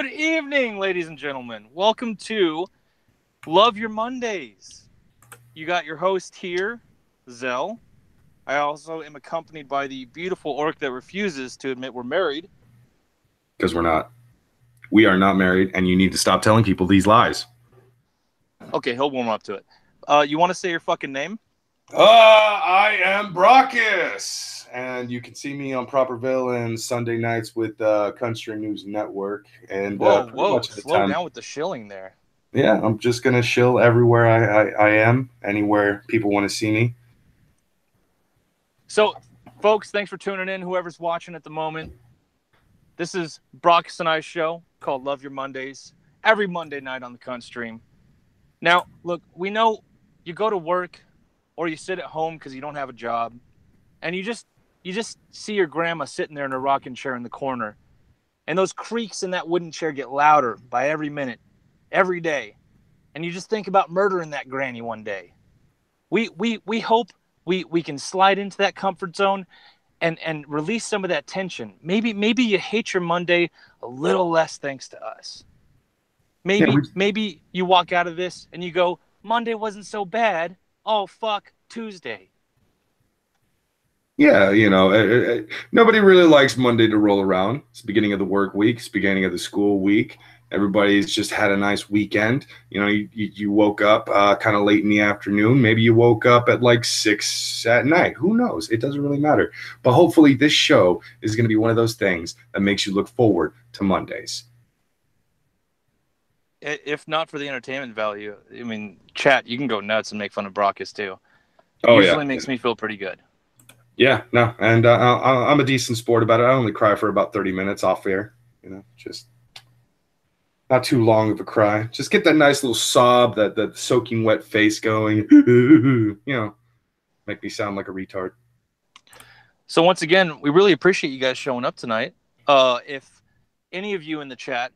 Good evening, ladies and gentlemen. Welcome to Love Your Mondays. You got your host here, Zell. I also am accompanied by the beautiful orc that refuses to admit we're married. Because we're not. We are not married, and you need to stop telling people these lies. Okay, he'll warm up to it. You want to say your fucking name? I am Brockus, and you can see me on Proper Villains Sunday nights with Country News Network. And pretty much at the slow time, down with the shilling there. yeah, I'm just gonna shill everywhere I am, anywhere people want to see me. So, folks, thanks for tuning in. Whoever's watching at the moment, this is Brockus and I's show called Love Your Mondays. Every Monday night on the Cunt Stream. Now, look, we know you go to work or you sit at home because you don't have a job, and you just see your grandma sitting there in a rocking chair in the corner, and those creaks in that wooden chair get louder by every minute, every day, and you just think about murdering that granny one day. We hope we can slide into that comfort zone and release some of that tension. Maybe you hate your Monday a little less thanks to us. Maybe you walk out of this and you go, Monday wasn't so bad. Oh, fuck, Tuesday. Yeah, nobody really likes Monday to roll around. It's the beginning of the work week. It's the beginning of the school week. Everybody's just had a nice weekend. You woke up kind of late in the afternoon. Maybe you woke up at like 6 at night. Who knows? It doesn't really matter. But hopefully this show is going to be one of those things that makes you look forward to Mondays. If not for the entertainment value, I mean, chat, you can go nuts and make fun of Brockus too. Oh, Usually makes me feel pretty good. Yeah, no, and I'm a decent sport about it. I only cry for about 30 minutes off air. Just not too long of a cry. Just get that nice little sob, that soaking wet face going. Make me sound like a retard. So once again, we really appreciate you guys showing up tonight. If any of you in the chat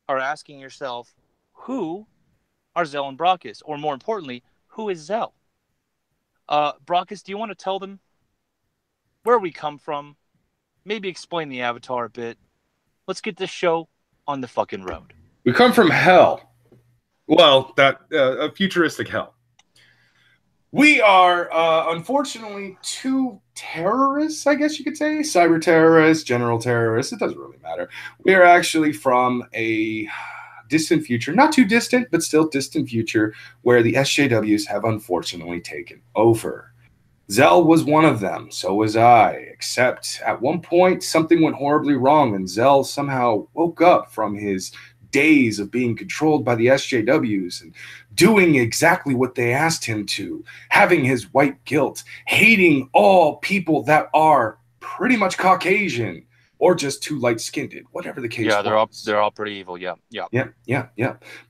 are asking yourself, who are Zell and Brockus? Or more importantly, who is Zell? Brockus, do you want to tell them where we come from? Maybe explain the avatar a bit. Let's get this show on the fucking road. We come from hell. Well, a futuristic hell. We are, unfortunately, two terrorists, I guess you could say. Cyber terrorists, general terrorists. It doesn't really matter. We are actually from a distant future, not too distant, but still distant future, where the SJWs have unfortunately taken over. Zell was one of them, so was I, except at one point something went horribly wrong and Zell somehow woke up from his days of being controlled by the SJWs and doing exactly what they asked him to, having his white guilt, hating all people that are pretty much Caucasian, or just too light-skinned, whatever the case was. Yeah, they're all pretty evil, yeah.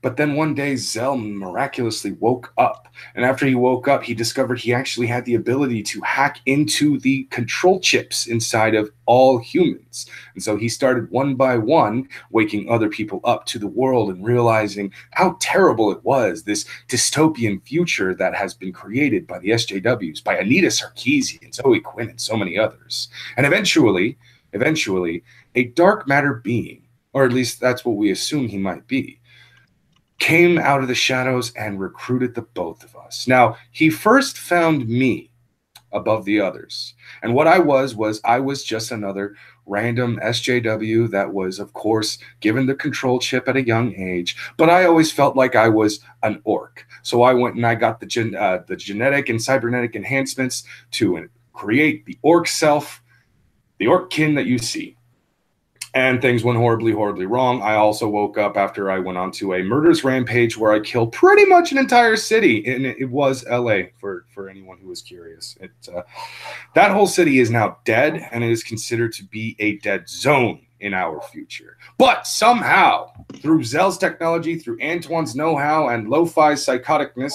But then one day, Zell miraculously woke up. And after he woke up, he discovered he actually had the ability to hack into the control chips inside of all humans. And so he started one by one, waking other people up to the world and realizing how terrible it was, this dystopian future that has been created by the SJWs, by Anita Sarkeesian, Zoe Quinn, and so many others. And eventually, a dark matter being, or at least that's what we assume he might be, came out of the shadows and recruited the both of us. Now, he first found me above the others. And what I was just another random SJW that was, of course, given the control chip at a young age. But I always felt like I was an orc. So I went and I got the genetic and cybernetic enhancements to create the orc self, the orc kin that you see. And things went horribly, horribly wrong. I also woke up after I went onto a murderous rampage where I killed pretty much an entire city. And it was LA, for anyone who was curious. That whole city is now dead, and it is considered to be a dead zone in our future. But somehow, through Zell's technology, through Antoine's know-how, and Lo-Fi's psychoticness,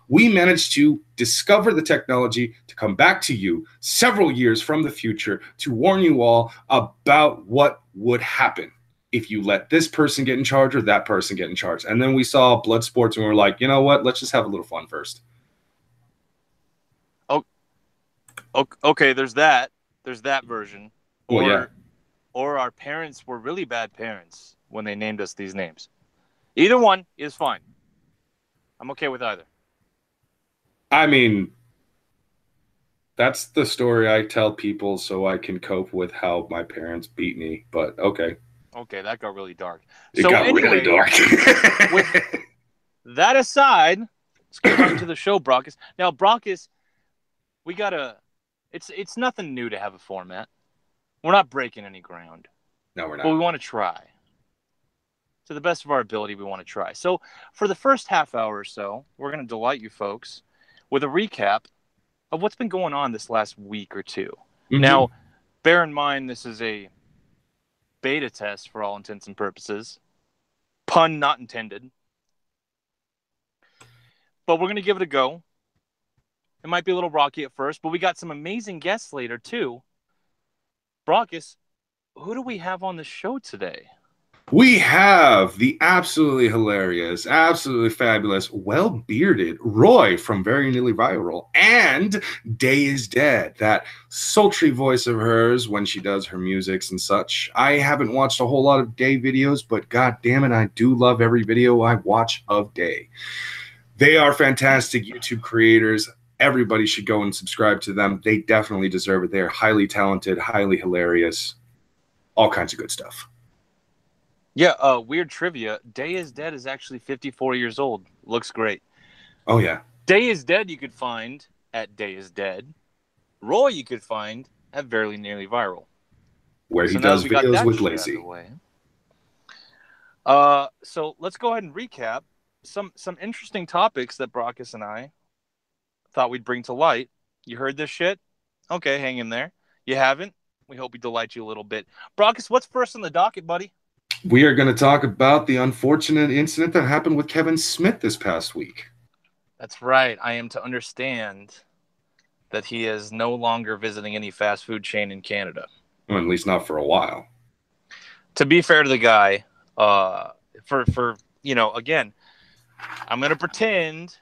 we managed to discover the technology to come back to you several years from the future to warn you all about what would happen if you let this person get in charge or that person get in charge. And then we saw blood sports and we were like, you know what? Let's just have a little fun first. Oh, okay. There's that version. Well, yeah. or our parents were really bad parents when they named us these names. Either one is fine. I'm okay with either. I mean, that's the story I tell people so I can cope with how my parents beat me. But okay. Okay, that got really dark. It So got really anyway, dark. with that aside, let's get right into the show, Brockus. Now, Brockus, we gotta. It's nothing new to have a format. We're not breaking any ground, No, we're but we not. want to try. To the best of our ability, we want to try. So, for the first half hour or so, we're going to delight you folks with a recap of what's been going on this last week or two. Mm-hmm. Now, bear in mind, this is a beta test for all intents and purposes. Pun not intended. But we're going to give it a go. It might be a little rocky at first, but we got some amazing guests later, too. Brockus, who do we have on the show today? We have the absolutely hilarious, absolutely fabulous, well-bearded Roy from Very Nearly Viral and Day is Dead, that sultry voice of hers when she does her musics and such. I haven't watched a whole lot of Day videos, but god damn it, I do love every video I watch of Day. They are fantastic YouTube creators. Everybody should go and subscribe to them. They definitely deserve it. They are highly talented, highly hilarious, all kinds of good stuff. Yeah, weird trivia. Day is Dead is actually 54 years old. Looks great. Oh, yeah. Day is Dead you could find at Day is Dead. Roy you could find at Very Nearly Viral. Where he So now does that we got videos that with shit out of the Lacey. way. So let's go ahead and recap some interesting topics that Brockus and I thought we'd bring to light. You heard this shit? Okay, hang in there. You haven't? We hope we delight you a little bit. Brockus, what's first on the docket, buddy? We are going to talk about the unfortunate incident that happened with Kevin Smith this past week. That's right. I am to understand that he is no longer visiting any fast food chain in Canada. Well, at least not for a while. To be fair to the guy, for again, I'm gonna pretend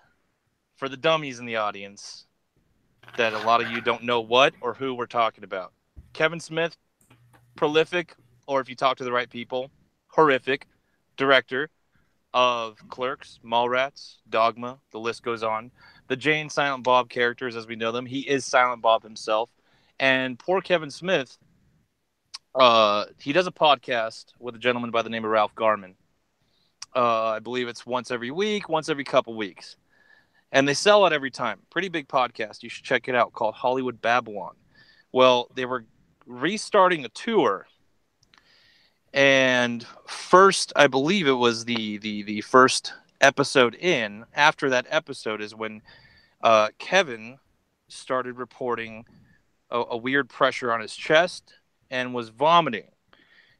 for the dummies in the audience that a lot of you don't know what or who we're talking about. Kevin Smith, prolific, or if you talk to the right people, horrific director of Clerks, Mallrats, Dogma, the list goes on. The Jane Silent Bob characters as we know them. He is Silent Bob himself. And poor Kevin Smith, he does a podcast with a gentleman by the name of Ralph Garman. I believe it's once every week, once every couple weeks. And they sell it every time. Pretty big podcast. You should check it out, called Hollywood Babylon. Well, they were restarting a tour. And first, I believe it was the first episode in. After that episode is when Kevin started reporting a weird pressure on his chest and was vomiting.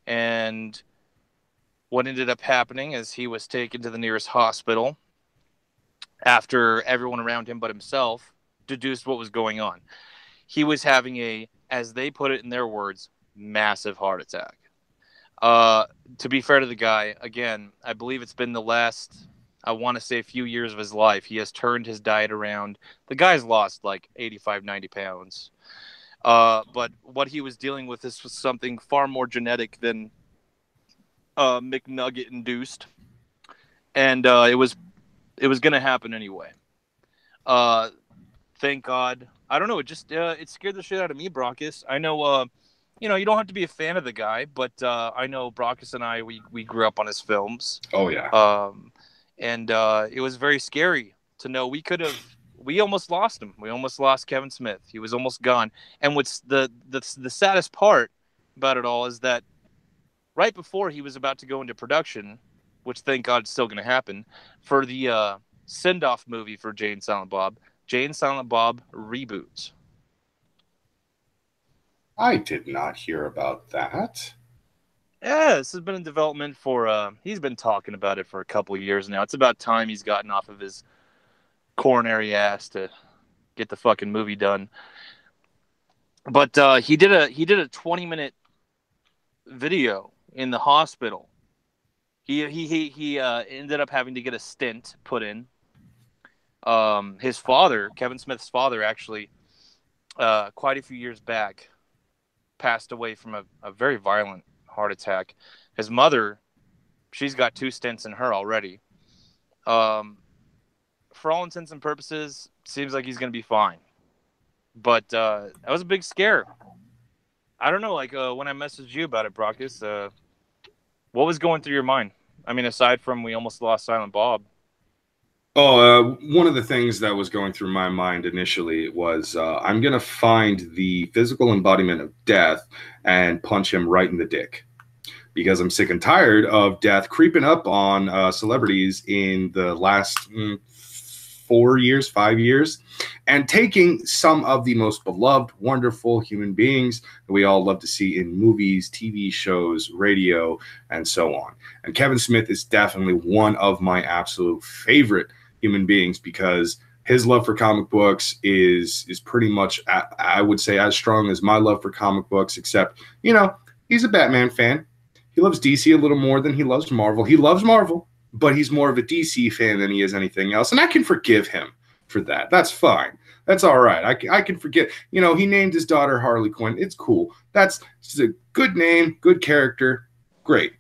And what ended up happening is he was taken to the nearest hospital after everyone around him but himself deduced what was going on. He was having a, as they put it in their words, massive heart attack. To be fair to the guy, again, I believe it's been the last, I want to say, a few years of his life. He has turned his diet around. The guy's lost like 85, 90 pounds. But what he was dealing with this was something far more genetic than McNugget induced. And it was going to happen anyway. Thank God. I don't know. It just it scared the shit out of me, Brockus. I know. You don't have to be a fan of the guy, but I know Brockus and I we grew up on his films. Oh, yeah. And it was very scary to know we almost lost him. We almost lost Kevin Smith. He was almost gone. And what's the saddest part about it all is that right before he was about to go into production, which thank God is still going to happen, for the send-off movie for Jane Silent Bob reboots. I did not hear about that. Yeah, this has been in development for, he's been talking about it for a couple of years now. It's about time he's gotten off of his coronary ass to get the fucking movie done. But he did a 20-minute video in the hospital. He ended up having to get a stent put in. His father, Kevin Smith's father, actually, quite a few years back, passed away from a very violent heart attack. His mother, she's got 2 stents in her already. For all intents and purposes, seems like he's going to be fine. But that was a big scare. I don't know, like when I messaged you about it, Brockus, what was going through your mind? I mean, aside from we almost lost Silent Bob. Oh, one of the things that was going through my mind initially was I'm going to find the physical embodiment of death and punch him right in the dick. Because I'm sick and tired of death creeping up on celebrities in the last 4 years, 5 years, and taking some of the most beloved, wonderful human beings that we all love to see in movies, TV shows, radio, and so on. And Kevin Smith is definitely one of my absolute favorite human beings because his love for comic books is pretty much, I would say, as strong as my love for comic books, except, you know, he's a Batman fan. He loves DC a little more than he loves Marvel. He loves Marvel, but he's more of a DC fan than he is anything else. And I can forgive him for that. That's fine. That's all right. I can forget. You know, he named his daughter Harley Quinn. It's cool. That's a good name, good character. Great.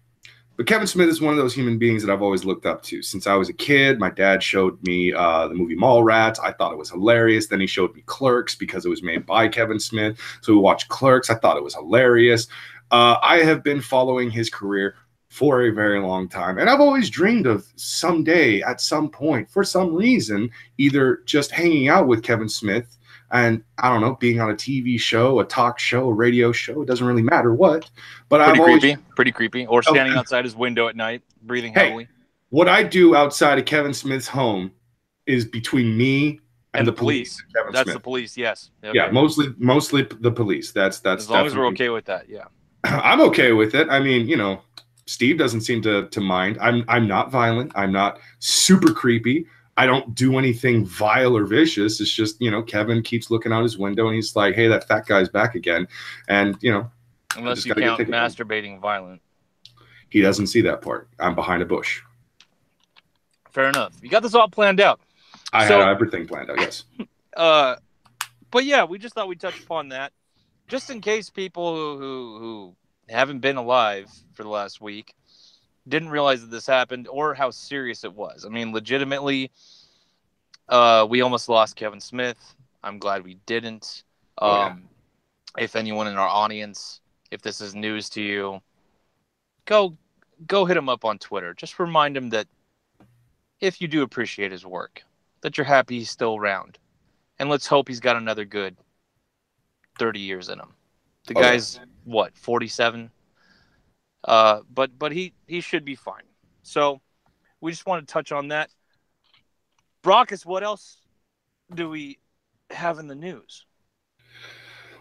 But Kevin Smith is one of those human beings that I've always looked up to. Since I was a kid, my dad showed me the movie Mallrats. I thought it was hilarious. Then he showed me Clerks because it was made by Kevin Smith. So we watched Clerks. I thought it was hilarious. I have been following his career for a very long time. And I've always dreamed of someday, at some point, for some reason, either just hanging out with Kevin Smith and, I don't know, being on a TV show, a talk show, a radio show. It doesn't really matter what. But Pretty creepy. Or standing outside his window at night, breathing heavily. What I do outside of Kevin Smith's home is between me and the police. That's Smith. The police, yes. Okay. Yeah, mostly the police. That's as long as we're okay with that, yeah. I'm okay with it. I mean, you know, Steve doesn't seem to mind. I'm not violent. I'm not super creepy. I don't do anything vile or vicious. It's just, you know, Kevin keeps looking out his window and he's like, hey, that fat guy's back again. And, you know. Unless you count masturbating violent. He doesn't see that part. I'm behind a bush. Fair enough. You got this all planned out. I had everything planned out, yes. But yeah, we just thought we'd touch upon that. Just in case people who haven't been alive for the last week didn't realize that this happened or how serious it was. I mean, legitimately, we almost lost Kevin Smith. I'm glad we didn't. If anyone in our audience, if this is news to you, go hit him up on Twitter. Just remind him that if you do appreciate his work, that you're happy he's still around. And let's hope he's got another good 30 years in him. The guy's, what, 47? But he should be fine. So we just want to touch on that. Brockus, what else do we have in the news?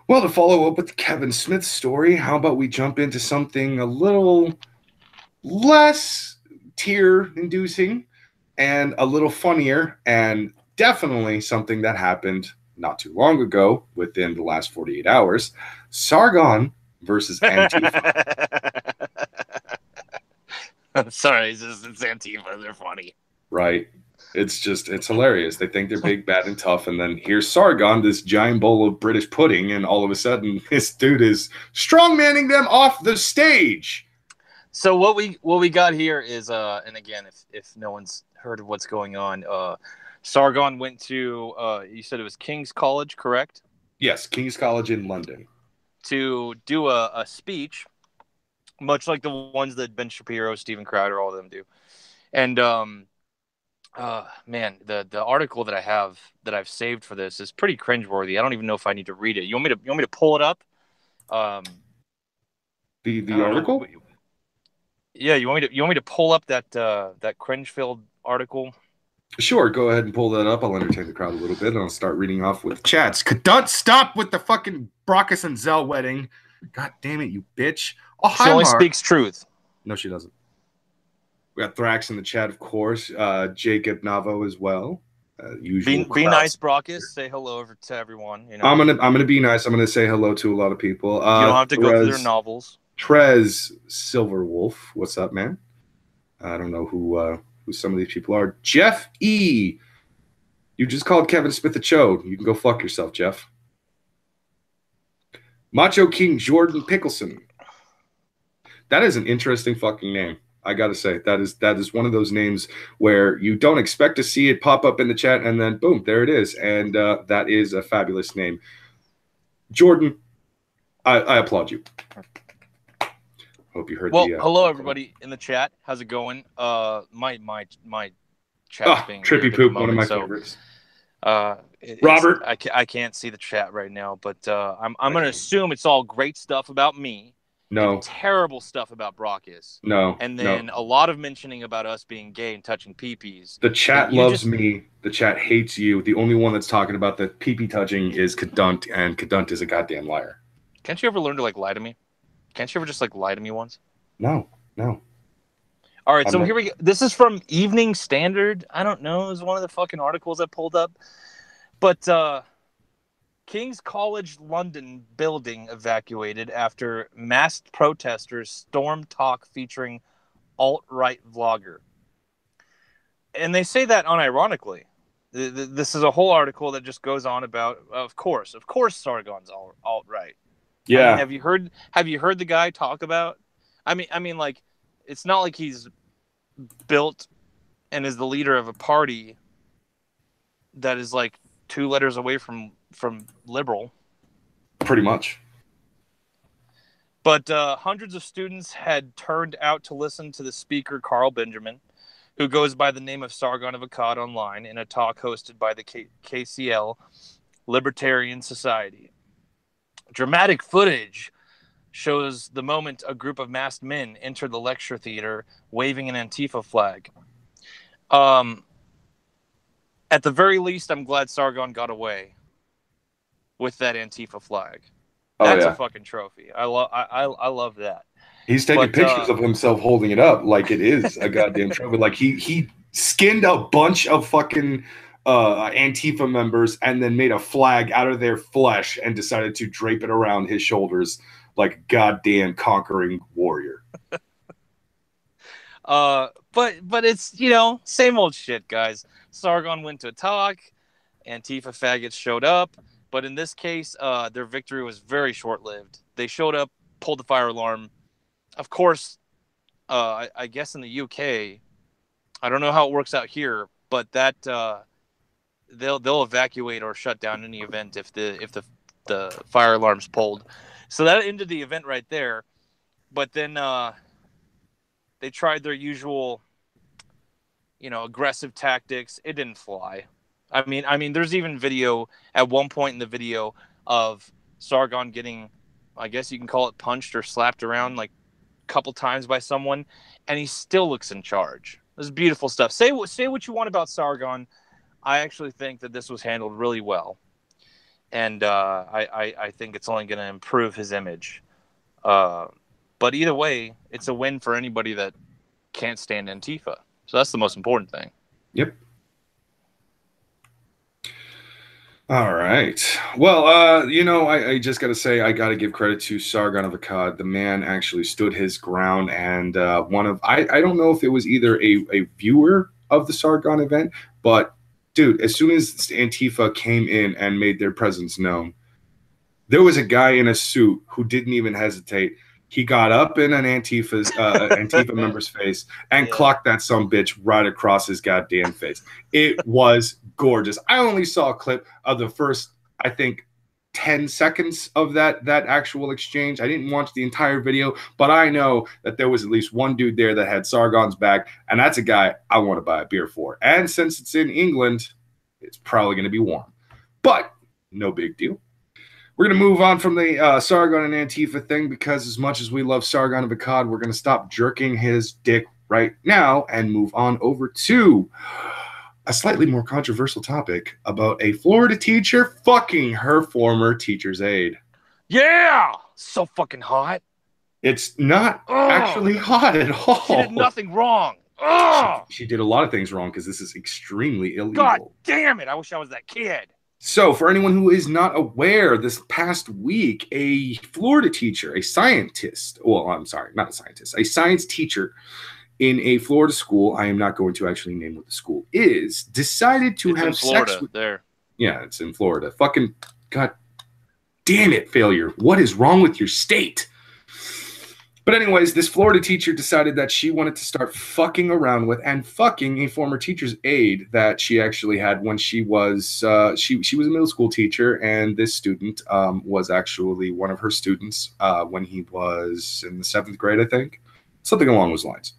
Well, to follow up with the Kevin Smith story, how about we jump into something a little less tear-inducing and a little funnier, and definitely something that happened not too long ago, within the last 48 hours. Sargon versus Antifa. Sorry, it's Antifa. They're funny. Right. It's hilarious. They think they're big, bad, and tough, and then here's Sargon, this giant bowl of British pudding, and all of a sudden, this dude is strongmanning them off the stage. So what we got here is, and again, if no one's heard of what's going on, Sargon went to, you said it was King's College, correct? Yes, King's College in London. To do a speech, much like the ones that Ben Shapiro, Steven Crowder, all of them do. And man, the article that I've saved for this is pretty cringeworthy. I don't even know if I need to read it. You want me to pull it up? The article? Yeah, you want me to pull up that cringe-filled article? Sure, go ahead and pull that up. I'll entertain the crowd a little bit, and I'll start reading off with chats. Don't stop with the fucking Brockus and Zell wedding. God damn it, you bitch. Oh, she only speaks truth. No, she doesn't. We got Thrax in the chat, of course. Jacob Navo as well. Usual. Be nice, Brockus. Say hello to everyone. You know, I'm gonna be nice. I'm gonna say hello to a lot of people. You don't have to go through their novels. Trez Silverwolf, what's up, man? I don't know who some of these people are. Jeff E. You just called Kevin Smith a chode. You can go fuck yourself, Jeff. Macho King Jordan Pickleson. That is an interesting fucking name. I gotta say, that is one of those names where you don't expect to see it pop up in the chat, and then boom, there it is. And that is a fabulous name. Jordan, I applaud you. Hope you heard the hello everybody in the chat. How's it going? My chat's being Trippy weird Poop, at the moment, one of my so favorites. Robert, I can't see the chat right now, but I'm going to assume it's all great stuff about me. No. And terrible stuff about Brockus. No. And then a lot of mentioning about us being gay and touching peepees. The chat loves me. The chat hates you. The only one that's talking about the peepee touching is Kadunt, and Kadunt is a goddamn liar. Can't you ever learn to like lie to me? Can't you ever just like lie to me once? No. All right, so here we go. This is from Evening Standard. I don't know. It was one of the fucking articles I pulled up. But King's College London building evacuated after masked protesters storm talk featuring alt-right vlogger. And they say that unironically. This is a whole article that just goes on about, of course, Sargon's alt-right. Yeah. I mean, have you heard the guy talk about? I mean, like, it's not like he's built and is the leader of a party that is like 2 letters away from liberal. Pretty much. But hundreds of students had turned out to listen to the speaker, Carl Benjamin, who goes by the name of Sargon of Akkad online, in a talk hosted by the KCL Libertarian Society. Dramatic footage shows the moment a group of masked men entered the lecture theater waving an Antifa flag. At the very least, I'm glad Sargon got away with that Antifa flag. That's a fucking trophy. I love that. He's taking pictures of himself holding it up like it is a goddamn trophy. Like he skinned a bunch of fucking Antifa members and then made a flag out of their flesh and decided to drape it around his shoulders like a goddamn conquering warrior. But it's, same old shit, guys. Sargon went to a talk, Antifa faggots showed up, but in this case, their victory was very short-lived. They showed up, pulled the fire alarm. Of course, I guess in the UK, I don't know how it works out here, but that they'll evacuate or shut down any event if the fire alarm's pulled. So that ended the event right there. But then they tried their usual, aggressive tactics. It didn't fly. I mean, there's even video at one point in the video of Sargon getting, I guess you can call it, punched or slapped around like a couple times by someone, and he still looks in charge. This is beautiful stuff. Say what you want about Sargon. I actually think that this was handled really well, and I think it's only going to improve his image. But either way, it's a win for anybody that can't stand Antifa. So that's the most important thing. Yep. All right. Well, I just got to say, I got to give credit to Sargon of Akkad. The man actually stood his ground, and I don't know if it was either a viewer of the Sargon event, but dude, as soon as Antifa came in and made their presence known, there was a guy in a suit who didn't even hesitate. He got up in an Antifa member's face and clocked that sumbitch right across his goddamn face. It was gorgeous. I only saw a clip of the first, I think, 10 seconds of that actual exchange. I didn't watch the entire video, but I know that there was at least one dude there that had Sargon's back, and that's a guy I want to buy a beer for. And since it's in England, it's probably going to be warm. But no big deal. We're going to move on from the Sargon and Antifa thing, because as much as we love Sargon of Akkad, we're going to stop jerking his dick right now and move on over to a slightly more controversial topic about a Florida teacher fucking her former teacher's aide. Yeah! So fucking hot. It's not actually hot at all. She did nothing wrong. She did a lot of things wrong, because this is extremely illegal. God damn it. I wish I was that kid. So, for anyone who is not aware, this past week, a Florida teacher, a scientist, well, I'm sorry, not a scientist, a science teacher in a Florida school, I am not going to actually name what the school is, decided to have sex with... There. Yeah, it's in Florida. Fucking, God, Damn it, failure. What is wrong with your state? But anyways, this Florida teacher decided that she wanted to start fucking around with and fucking a former teacher's aide that she actually had when she was she was a middle school teacher, and this student was actually one of her students when he was in the 7th grade, I think, something along those lines.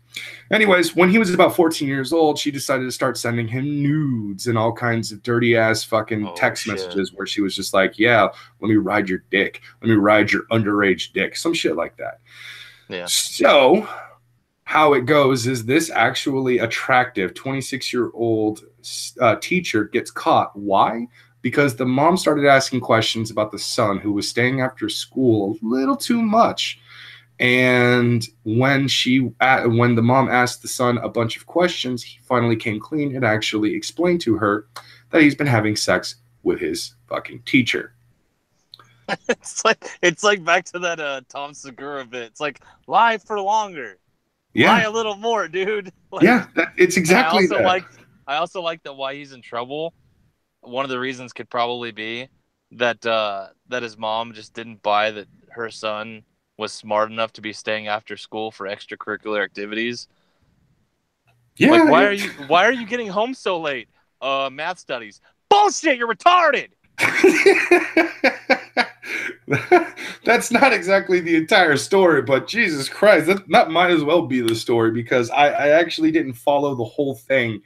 Anyways, when he was about 14 years old, she decided to start sending him nudes and all kinds of dirty ass fucking text messages where she was just like, yeah, let me ride your dick. Let me ride your underage dick. Some shit like that. Yeah. So how it goes is this actually attractive 26-year-old teacher gets caught. Why? Because the mom started asking questions about the son who was staying after school a little too much. And when the mom asked the son a bunch of questions, he finally came clean and actually explained to her that he's been having sex with his fucking teacher. It's like back to that Tom Segura bit. It's like, lie for longer. Yeah. Lie a little more, dude. Like, yeah, it's exactly that. I also like that why he's in trouble. One of the reasons could probably be that that his mom just didn't buy that her son was smart enough to be staying after school for extracurricular activities. Yeah. Like, why are you getting home so late? Math studies. Bullshit, you're retarded. That's not exactly the entire story, but Jesus Christ, that might as well be the story, because I actually didn't follow the whole thing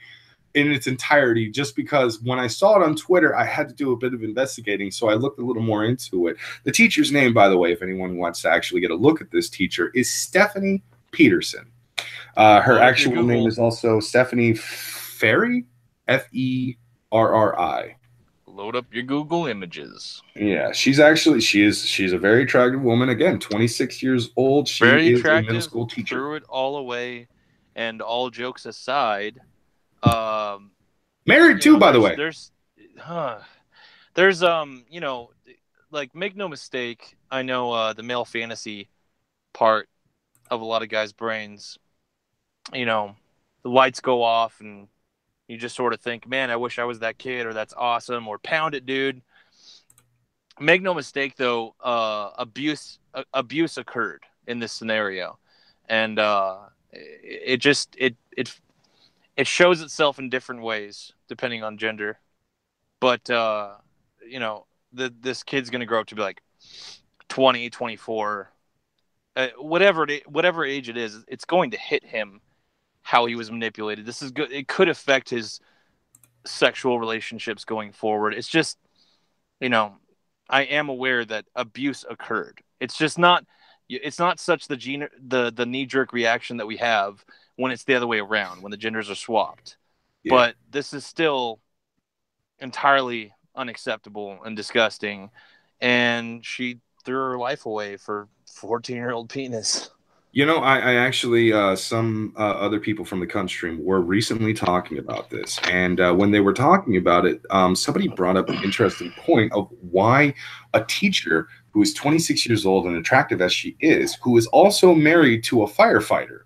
in its entirety, just because when I saw it on Twitter, I had to do a bit of investigating, so I looked a little more into it. The teacher's name, by the way, if anyone wants to actually get a look at this teacher, is Stephanie Peterson. Her actual name is also Stephanie Ferry, Ferri. Load up your Google images. Yeah, she's a very attractive woman. Again, 26 years old. She very is attractive, a middle school teacher. Threw it all away, and all jokes aside, married too, by the way. There's like, make no mistake. I know the male fantasy part of a lot of guys' brains. The lights go off and you just sort of think, man, I wish I was that kid, or that's awesome, or pound it, dude. Make no mistake, though, abuse occurred in this scenario, and it shows itself in different ways depending on gender. But this kid's gonna grow up to be like 20, 24, whatever age it is. It's going to hit him how he was manipulated. This is good. It could affect his sexual relationships going forward. It's just, I am aware that abuse occurred. It's just not such the knee-jerk reaction that we have when it's the other way around, when the genders are swapped. Yeah. But this is still entirely unacceptable and disgusting. And she threw her life away for 14-year-old penis. I actually, some other people from the country were recently talking about this. And when they were talking about it, somebody brought up an interesting point of why a teacher who is 26 years old and attractive as she is, who is also married to a firefighter,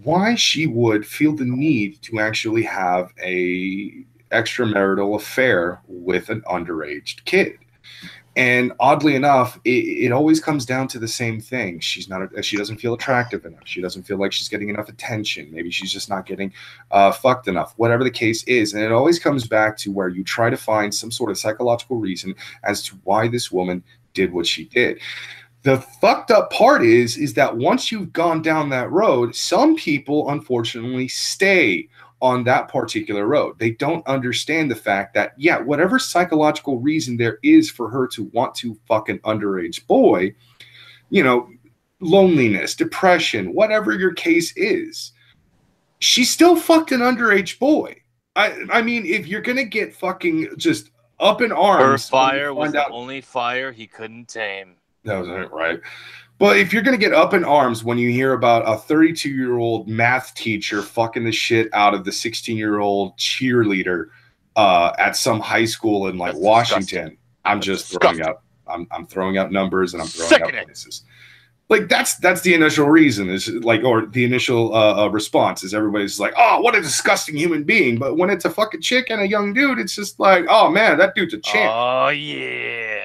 why she would feel the need to actually have a extramarital affair with an underage kid. And oddly enough, it always comes down to the same thing. She doesn't feel attractive enough. She doesn't feel like she's getting enough attention. Maybe she's just not getting fucked enough, whatever the case is. And it always comes back to where you try to find some sort of psychological reason as to why this woman did what she did. The fucked up part is that once you've gone down that road, some people unfortunately stay on that particular road. They don't understand the fact that, yeah, whatever psychological reason there is for her to want to fuck an underage boy, loneliness, depression, whatever your case is, she still fucked an underage boy. I mean, if you're going to get fucking just up in arms. Her fire was the only fire he couldn't tame. That was it, right? But if you're going to get up in arms when you hear about a 32-year-old math teacher fucking the shit out of the 16-year-old cheerleader at some high school in Washington, disgusting. I'm just throwing out. I'm throwing out numbers and I'm throwing out places. Like that's the initial reason or the initial response is everybody's like, oh, what a disgusting human being. But when it's a fucking chick and a young dude, it's just like, oh man, that dude's a champ. Oh yeah.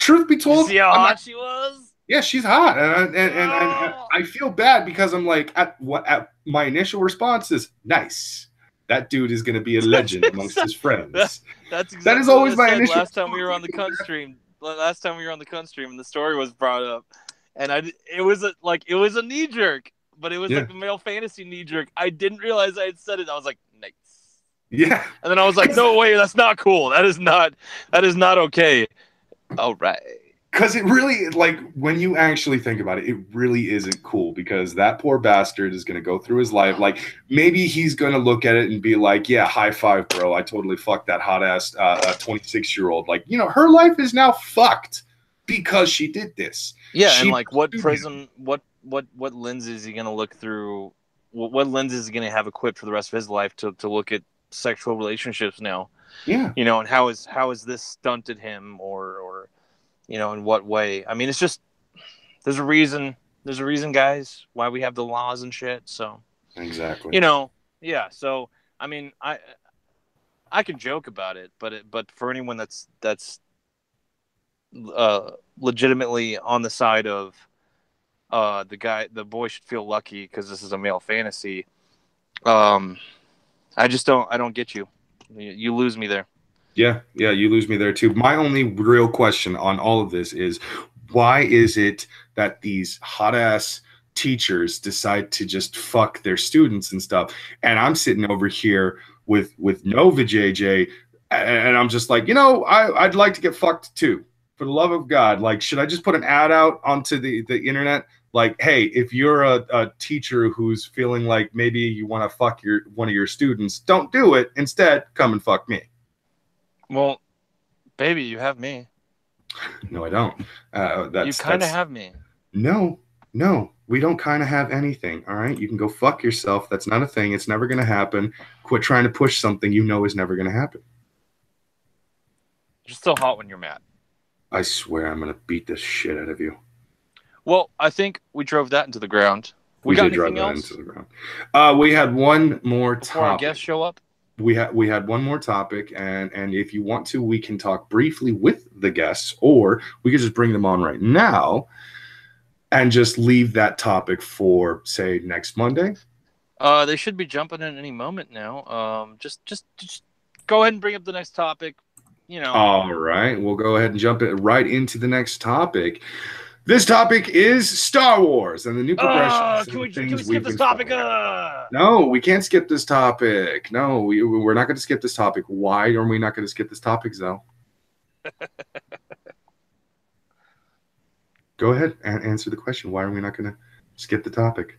truth be Did you told, see how I'm hot not, she was? yeah, she's hot, and Oh. I feel bad because I'm like, at my initial response is nice. That dude is going to be a legend amongst his That, friends. that's That is exactly what I always my said initial last time we response. were on the Cunt stream. Last time we were on the Cunt stream, and the story was brought up, and it was a knee jerk, but it was Yeah, like the male fantasy knee jerk. I didn't realize I had said it. I was like, nice, yeah. and then I was like, no way, that's not cool. That is not okay. All right. Because it really, like, when you actually think about it, it really isn't cool because that poor bastard is going to go through his life. Like, maybe he's going to look at it and be like, yeah, high five, bro. I totally fucked that hot ass 26-year-old. Like, her life is now fucked because she did this. Yeah, she and like, what prism, what lens is he going to look through? What lens is he going to have equipped for the rest of his life to look at sexual relationships now? Yeah. And how is this stunted him or in what way? I mean, it's just there's a reason, guys, why we have the laws and shit. So Exactly. yeah. So I mean, I can joke about it, but for anyone that's legitimately on the side of the boy should feel lucky because this is a male fantasy. I don't get you. You lose me there. Yeah, you lose me there too. My only real question on all of this is why is it that these hot ass teachers decide to just fuck their students and stuff? And I'm sitting over here with Nova JJ, and I'm just like, I'd like to get fucked too. For the love of God, like, should I just put an ad out onto the internet? Like, hey, if you're a teacher who's feeling like maybe you want to fuck one of your students, don't do it. Instead, come and fuck me. Well, baby, you have me. No, I don't. You kind of have me. No, we don't kind of have anything. All right, you can go fuck yourself. That's not a thing. It's never going to happen. Quit trying to push something you know is never going to happen. You're still hot when you're mad. I swear I'm going to beat the shit out of you. Well, I think we drove that into the ground. We got did drive anything that else into the ground. We had one more before our topic. guests show up? We had one more topic, and if you want to, we can talk briefly with the guests, or we could just bring them on right now and just leave that topic for, say, next Monday. They should be jumping in any moment now. Just go ahead and bring up the next topic. All right, we'll go ahead and jump right into the next topic. This topic is Star Wars and the new progressions. Can we skip this topic? No, we can't skip this topic. No, we're not going to skip this topic. Why are we not going to skip this topic, Zell? Go ahead and answer the question. Why are we not going to skip the topic?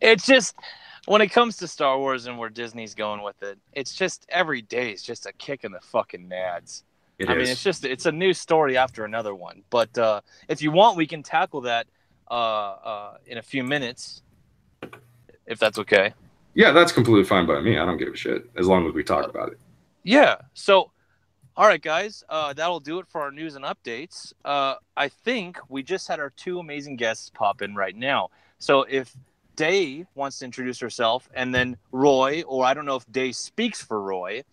It's just, when it comes to Star Wars and where Disney's going with it, it's just every day is just a kick in the fucking nads. I mean, it's a new story after another one. But if you want, we can tackle that in a few minutes, if that's okay. Yeah, that's completely fine by me. I don't give a shit as long as we talk about it. Yeah. So, all right, guys, that'll do it for our news and updates. I think we just had our two amazing guests pop in right now. So if Day wants to introduce herself, and then Roy, or I don't know if Day speaks for Roy.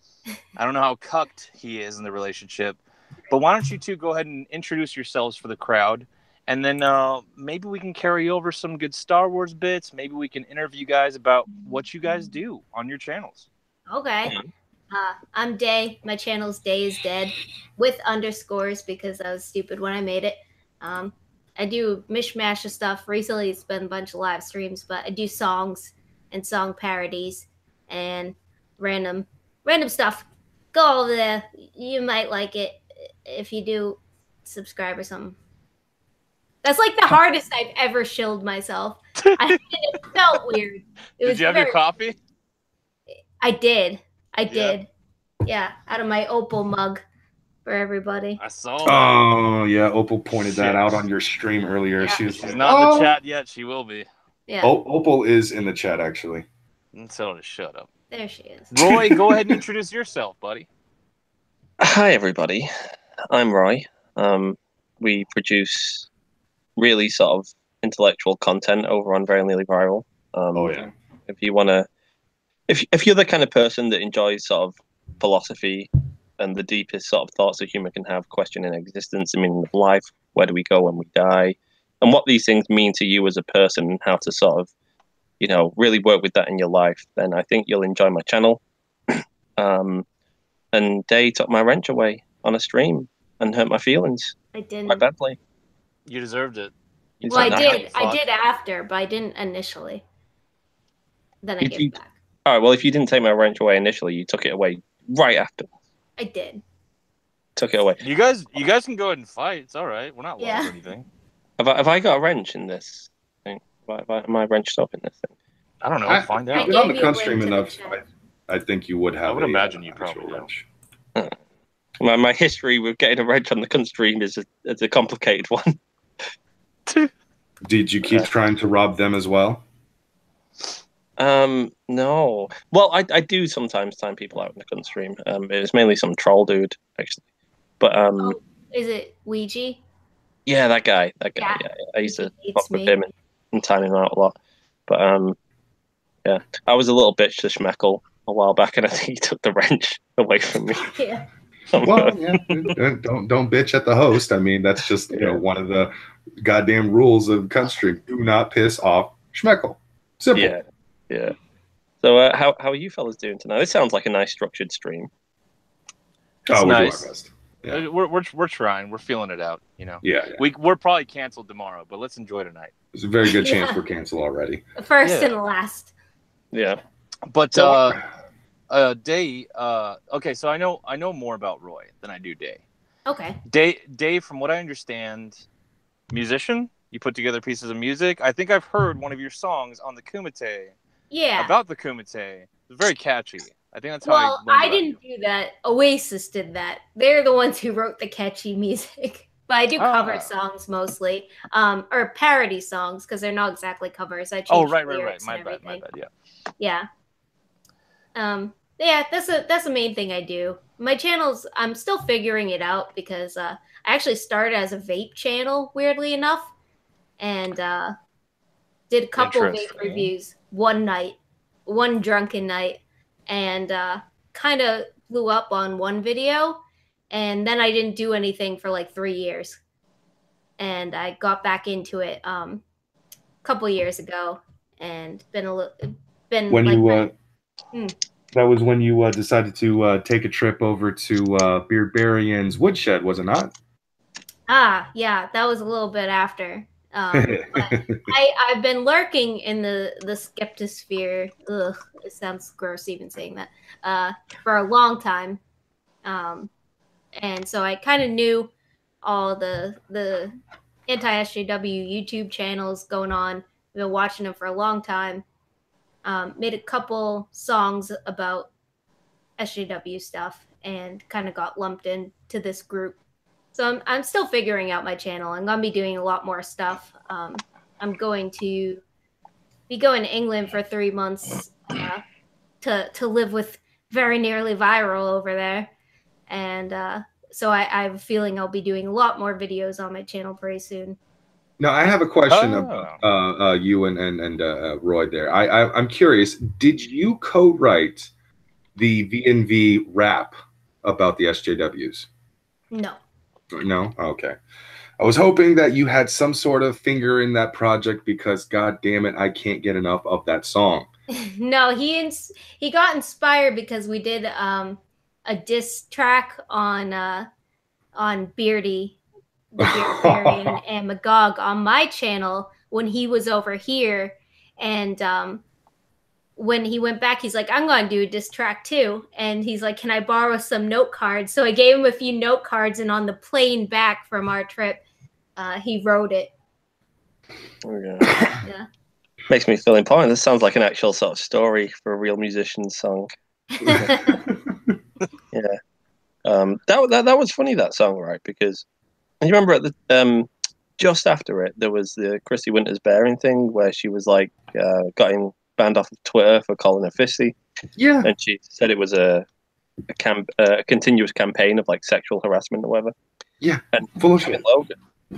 I don't know how cucked he is in the relationship, but why don't you two go ahead and introduce yourselves for the crowd, and then maybe we can carry over some good Star Wars bits. Maybe we can interview you guys about what you guys do on your channels. Okay. I'm Day. My channel's Day is Dead with underscores because I was stupid when I made it. I do mishmash of stuff. Recently, it's been a bunch of live streams, but I do songs and song parodies and random stuff. Go over there. You might like it if you do subscribe or something. That's like the hardest I've ever shilled myself. It felt weird. Did you have your coffee? I did. Yeah, out of my Opal mug for everybody. I saw that. Oh, yeah. Opal pointed that out on your stream earlier. Yeah. She's not in the chat yet. She will be. Yeah. Opal is in the chat, actually. Tell her to shut up. There she is. Roy, go ahead and introduce yourself, buddy. Hi, everybody. I'm Roy. We produce really sort of intellectual content over on Very Nearly Viral. Yeah. If you want to, if you're the kind of person that enjoys sort of philosophy and the deepest sort of thoughts a human can have, questioning existence, the meaning of life, where do we go when we die, and what these things mean to you as a person, and how to sort of, you know, really work with that in your life, then I think you'll enjoy my channel. And Day took my wrench away on a stream and hurt my feelings I didn't. quite badly. You deserved it. You Well, I took did. that, I fuck. did after, but I didn't initially. Then I If gave you- it back. All right, well, if you didn't take my wrench away initially, you took it away right after. I did. Took it away. You guys can go ahead and fight. It's all right. We're not love Yeah. or anything. Have I got a wrench in this thing? Am I wrenched up in this thing? I don't know. Find I out. Been on the gave you a cunt stream link to the enough. chat. I think you would have. I would imagine you actual probably do. wrench. My history with getting a wrench on the cunt stream is a complicated one. Did you keep trying to rob them as well? No. Well, I do sometimes time people out in the cunt stream. It was mainly some troll dude actually, but Oh, is it Ouija? yeah, that guy. Yeah. Yeah, I used to He fuck hates with me. him and time him out a lot. But yeah, I was a little bitch to Schmeckle a while back, and I think he took the wrench away from me. Yeah. Well, yeah. Don't bitch at the host. I mean, that's just one of the goddamn rules of cunt stream. Do not piss off Schmeckle. Simple. Yeah, yeah. So how are you fellas doing tonight? This sounds like a nice structured stream. It's we nice. do our best. Yeah. We're trying. We're feeling it out. You know. Yeah. We're probably canceled tomorrow, but let's enjoy tonight. There's a very good chance Yeah. we're canceled already. First Yeah. and last. Yeah. But So- Day. Okay, so I know more about Roy than I do Day. Okay. Day, from what I understand, musician. You put together pieces of music. I think I've heard one of your songs on the Kumite Yeah. about the Kumite. It's very catchy. I think that's how Well, I learned I about didn't do that. Oasis did that. They're the ones who wrote the catchy music. But I do cover Ah. songs mostly, or parody songs because they're not exactly covers. I change Oh, right. lyrics My and bad. everything. Yeah. Yeah. Yeah, that's the main thing I do. My channel's I'm still figuring it out because I actually started as a vape channel, weirdly enough, and did a couple vape Interesting. reviews one night, one drunken night, and kind of blew up on one video, and then I didn't do anything for like 3 years, and I got back into it a couple years ago, and When like you that was when you decided to take a trip over to Beardbarian's woodshed, was it not? Yeah, that was a little bit after. But I've been lurking in the skeptosphere. Ugh, it sounds gross even saying that. For a long time, and so I kind of knew all the anti-SJW YouTube channels going on. I've been watching them for a long time. Made a couple songs about SJW stuff, and kind of got lumped into this group. So I'm still figuring out my channel. I'm gonna be doing a lot more stuff. I'm going to be going to England for 3 months to live with Very Nearly Viral over there, and so I have a feeling I'll be doing a lot more videos on my channel pretty soon. Now, I have a question Oh. about you and Roy there. I'm curious, did you co-write the V&V rap about the SJWs? No. No? Okay. I was hoping that you had some sort of finger in that project because, god damn it, I can't get enough of that song. No, he got inspired because we did a diss track on Beardy, the Beardbarian, and Magog on my channel when he was over here, and when he went back, he's like, I'm going to do a diss track too. And he's like, can I borrow some note cards? So I gave him a few note cards, and on the plane back from our trip, he wrote it. Yeah. Makes me feel important. This sounds like an actual sort of story for a real musician's song. Yeah. That was funny, that song, right? Because you remember at the just after it, there was the Chrissy Winters bearing thing where she was like got banned off of Twitter for calling her fisty. Yeah. And she said it was a continuous campaign of like sexual harassment or whatever. Yeah. And Full of shit.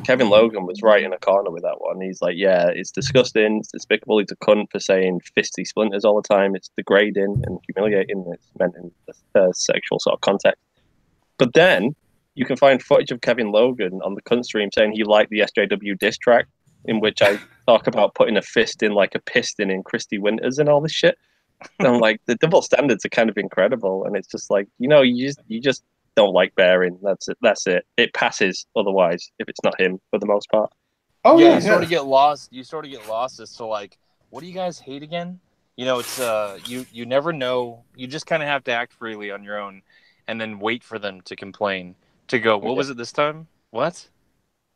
Kevin Logan was right in a corner with that one. He's like, yeah, it's disgusting, it's despicable, he's a cunt for saying fisty splinters all the time, it's degrading and humiliating, it's meant in a sexual sort of context. But then you can find footage of Kevin Logan on the cunt stream saying he liked the SJW diss track, in which I talk about putting a fist in like a piston in Christy Winters and all this shit. And I'm like, the double standards are kind of incredible, and it's just like, you just don't like Bearing. That's it. That's it. It passes otherwise if it's not him for the most part. Oh yeah, yeah, you sort of get lost. You sort of get lost as to like, what do you guys hate again? It's you never know. You just kind of have to act freely on your own, and then wait for them to complain. To go, what was it this time? What?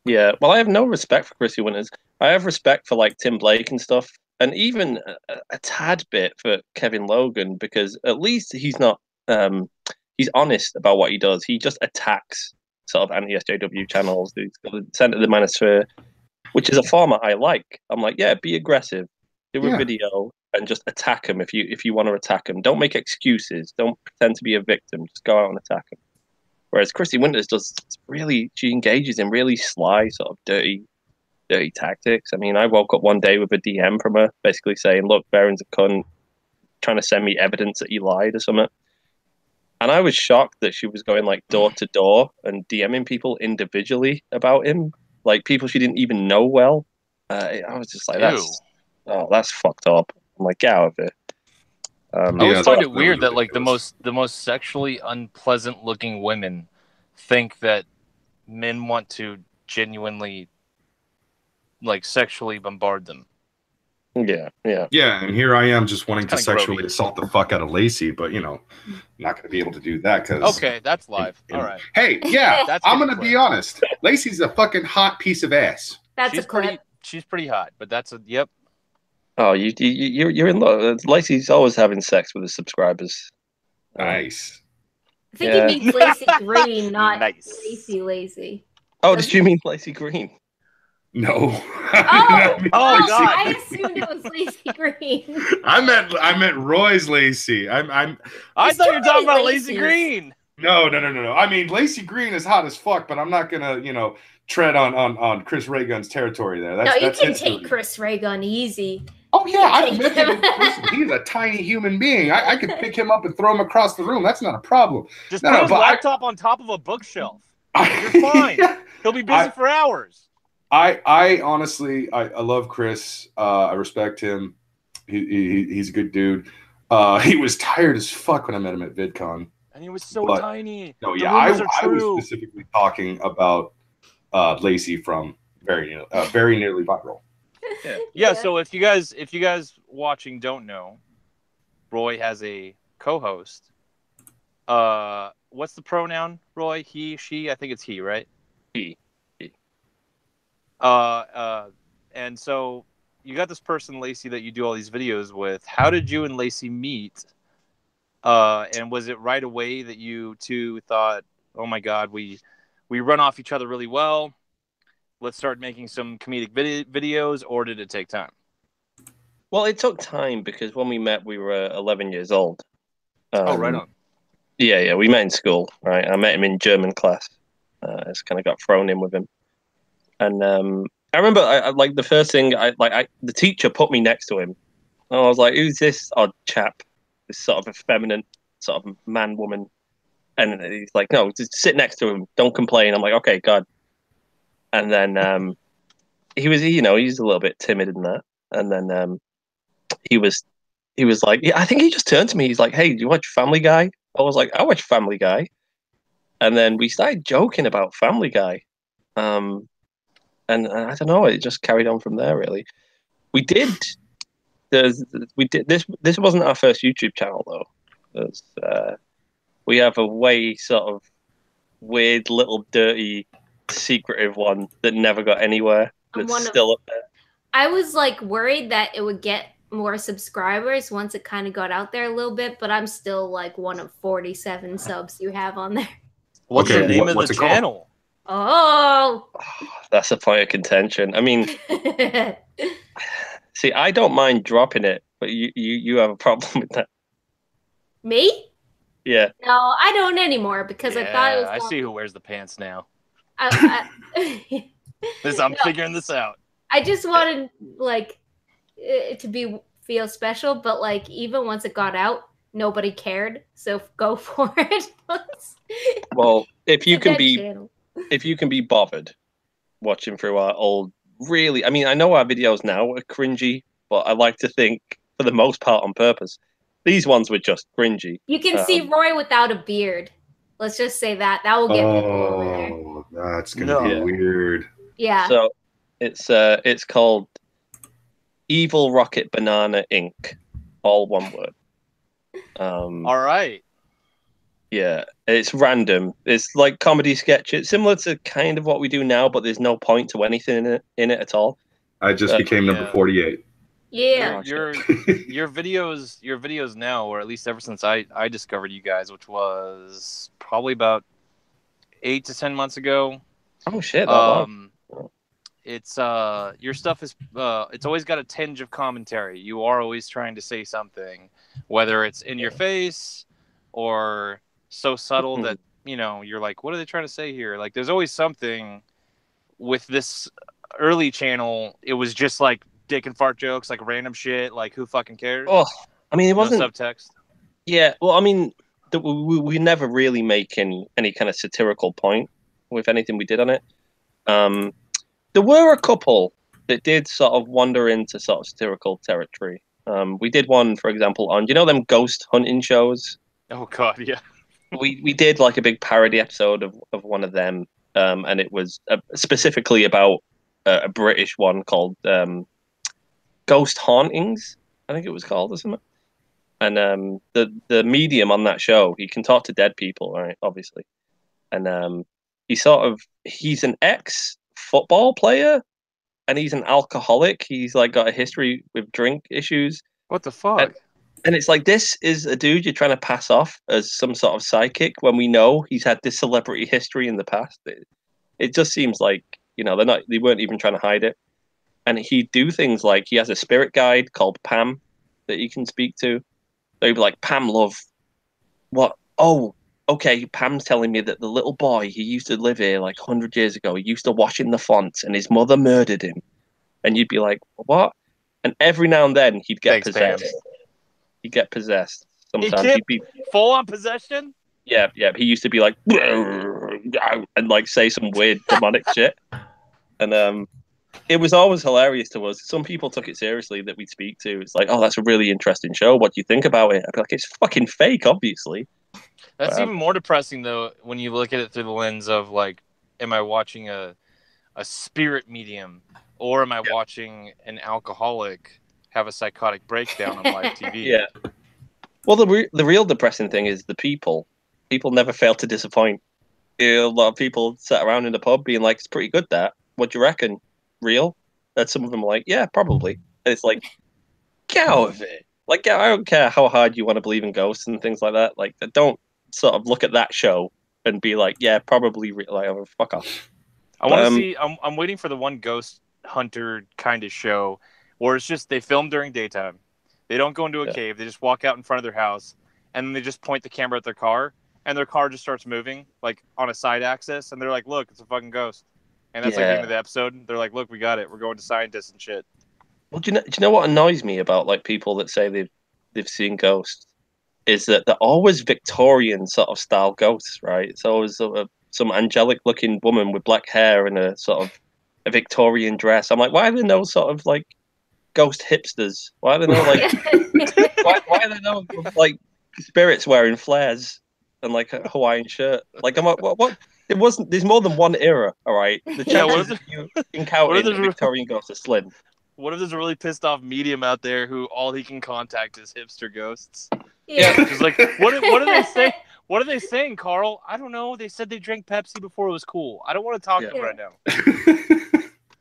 Yeah, well, I have no respect for Chrissy Winters. I have respect for like Tim Blake and stuff, and even a tad bit for Kevin Logan, because at least he's not he's honest about what he does. He just attacks sort of anti-SJW channels. He's got the Center of the Manosphere, which is a format I like. I'm like, yeah, be aggressive, do a video, and just attack him if you want to attack him. Don't make excuses. Don't pretend to be a victim. Just go out and attack him. Whereas Chrissy Winters she engages in really sly, sort of dirty tactics. I mean, I woke up one day with a DM from her basically saying, look, Baron's a cunt, trying to send me evidence that he lied or something. And I was shocked that she was going like door to door and DMing people individually about him, like people she didn't even know well. I was just like, that's fucked up. I'm like, get out of it. I always find it weird that like the most sexually unpleasant looking women think that men want to genuinely like sexually bombard them. Yeah. And here I am just wanting to sexually grody. assault the fuck out of Lacey, but not going to be able to do that because. Okay, that's live. All right. Hey, yeah, I'm going to be honest. Lacey's a fucking hot piece of ass. She's pretty hot, but that's a yep. Oh, you're in love. Lacey's always having sex with his subscribers. Nice. I think he means Lacey Green, not Lacey. Oh, did you mean Lacey Green? No. Oh God! I assumed it was Lacey Green. I meant Roy's Lacey. I thought you were talking about Lacey Green. No. I mean, Lacey Green is hot as fuck, but I'm not gonna tread on Chris Raygun's territory there. You can take Chris Raygun easy. Oh yeah, I've met him in person. He's a tiny human being. I could pick him up and throw him across the room. That's not a problem. Just put his laptop on top of a bookshelf. You're fine. He'll be busy for hours. I honestly, I love Chris. I respect him. He's a good dude. He was tired as fuck when I met him at VidCon. And he was so tiny. No, yeah, I was specifically talking about Lacey from Very Nearly Viral. Yeah. So if you guys watching don't know, Roy has a co-host. What's the pronoun, Roy? He, she? I think it's he, right? He. And so you got this person, Lacey, that you do all these videos with. How did you and Lacey meet? And was it right away that you two thought, oh my God, we run off each other really well. Let's start making some comedic videos, or did it take time? Well, it took time because when we met, we were 11 years old. Right on. Yeah, we met in school, right? I met him in German class. I just kind of got thrown in with him. And I remember, I like the first thing, the teacher put me next to him. And I was like, who's this odd chap? This sort of effeminate, sort of man, woman. And he's like, no, just sit next to him. Don't complain. I'm like, okay, God. And then he was, he's a little bit timid in that. And then he was like, I think he just turned to me. He's like, hey, do you watch Family Guy? I was like, I watch Family Guy. And then we started joking about Family Guy. And I don't know, it just carried on from there, really. This wasn't our first YouTube channel, though. We have a way sort of weird, little, dirty, secretive one that never got anywhere. That's still up there. I was like worried that it would get more subscribers once it kind of got out there a little bit, but I'm still like one of 47 subs you have on there. What's the name of the channel? Oh, that's a point of contention. I mean, see, I don't mind dropping it, but you have a problem with that. Me? Yeah. No, I don't anymore because I thought it was. I see who wears the pants now. I'm figuring this out. I just wanted like it to feel special, but like even once it got out, nobody cared. So go for it. Well, if you It's a can good be channel. if you can be bothered watching through our old, really, I mean, I know our videos now are cringy, but I like to think for the most part on purpose. These ones were just cringy. You can see Roy without a beard. Let's just say that. That will get people over there. Oh, that's gonna be weird. Yeah. So it's called Evil Rocket Banana Inc. All one word. All right. Yeah, it's random. It's like comedy sketch. It's similar to kind of what we do now, but there's no point to anything in it at all. I just became number 48. Yeah. Your videos now, or at least ever since I discovered you guys, which was probably about 8 to 10 months ago. Oh shit, that long. It's your stuff is it's always got a tinge of commentary. You are always trying to say something, whether it's in your face or so subtle that you're like, what are they trying to say here? Like, there's always something. With this early channel, it was just like dick and fart jokes, like random shit, like who fucking cares? Oh, I mean, it wasn't no subtext. Yeah, well, I mean, we never really making any kind of satirical point with anything we did on it. There were a couple that did sort of wander into sort of satirical territory. We did one, for example, on them ghost hunting shows. Oh god, yeah. We did like a big parody episode of one of them, and it was specifically about a British one called Ghost Hauntings, I think it was called, or something. And the medium on that show, he can talk to dead people, right? Obviously, and he's an ex-football player, and he's an alcoholic. He's like got a history with drink issues. What the fuck? And it's like, this is a dude you're trying to pass off as some sort of psychic when we know he's had this celebrity history in the past. It just seems like they weren't even trying to hide it. And he'd do things like he has a spirit guide called Pam that he can speak to. They'd be like, Pam, love, what? Oh, okay, Pam's telling me that the little boy, he used to live here like 100 years ago. He used to wash in the fonts and his mother murdered him. And you'd be like, what? And every now and then he'd get possessed. Pam. He'd get possessed. Sometimes he'd be full on possession? Yeah. He used to be like, and like say some weird demonic shit. And it was always hilarious to us. Some people took it seriously that we'd speak to. It's like, oh, that's a really interesting show. What do you think about it? I'd be like, it's fucking fake, obviously. That's even more depressing, though, when you look at it through the lens of, like, am I watching a spirit medium, or am I watching an alcoholic have a psychotic breakdown on live TV? Yeah. Well, the real depressing thing is the people. People never fail to disappoint. A lot of people sat around in the pub being like, it's pretty good, that. What do you reckon? Real? And some of them are like, yeah, probably. And it's like, get out of it. Like, I don't care how hard you want to believe in ghosts and things like that. Like, don't sort of look at that show and be like, yeah, probably real. Like, oh, fuck off. I want to see. I'm waiting for the one ghost hunter kind of show where it's just they film during daytime. They don't go into a cave. They just walk out in front of their house, and then they just point the camera at their car, and their car just starts moving like on a side axis, and they're like, "Look, it's a fucking ghost." And that's like the end of the episode. They're like, "Look, we got it. We're going to scientists and shit." Well, do you know what annoys me about like people that say they've seen ghosts is that they're always Victorian sort of style ghosts, right? It's always some angelic looking woman with black hair and a sort of a Victorian dress. I'm like, why are there no sort of like ghost hipsters? Why are there no like why are there no like spirits wearing flares and like a Hawaiian shirt? Like, I'm like, what? It wasn't. There's more than one era. All right, the chances of you encountering a Victorian ghost are slim. What if there's a really pissed off medium out there who all he can contact is hipster ghosts? Yeah. Just like, what do they say? What are they saying, Carl? I don't know. They said they drank Pepsi before it was cool. I don't want to talk to them right now.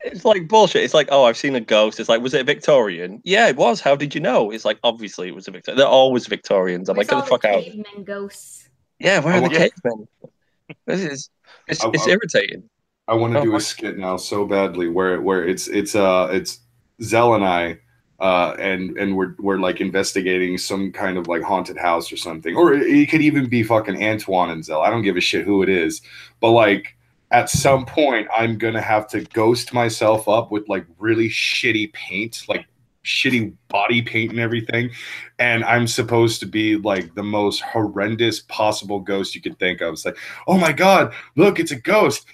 It's like bullshit. It's like, oh, I've seen a ghost. It's like, was it a Victorian? Yeah, it was. How did you know? It's like, obviously it was a Victorian. They're always Victorians. I'm like, get the fuck out. Cavemen ghosts. Yeah, where are the cavemen? It's irritating. I want to do a skit now so badly where it's Zell and I, and we're like investigating some kind of like haunted house or something, or it could even be fucking Antoine and Zell. I don't give a shit who it is, but like at some point I'm gonna have to ghost myself up with like really shitty paint, like shitty body paint and everything, and I'm supposed to be like the most horrendous possible ghost you could think of. It's like, oh my god, look, it's a ghost.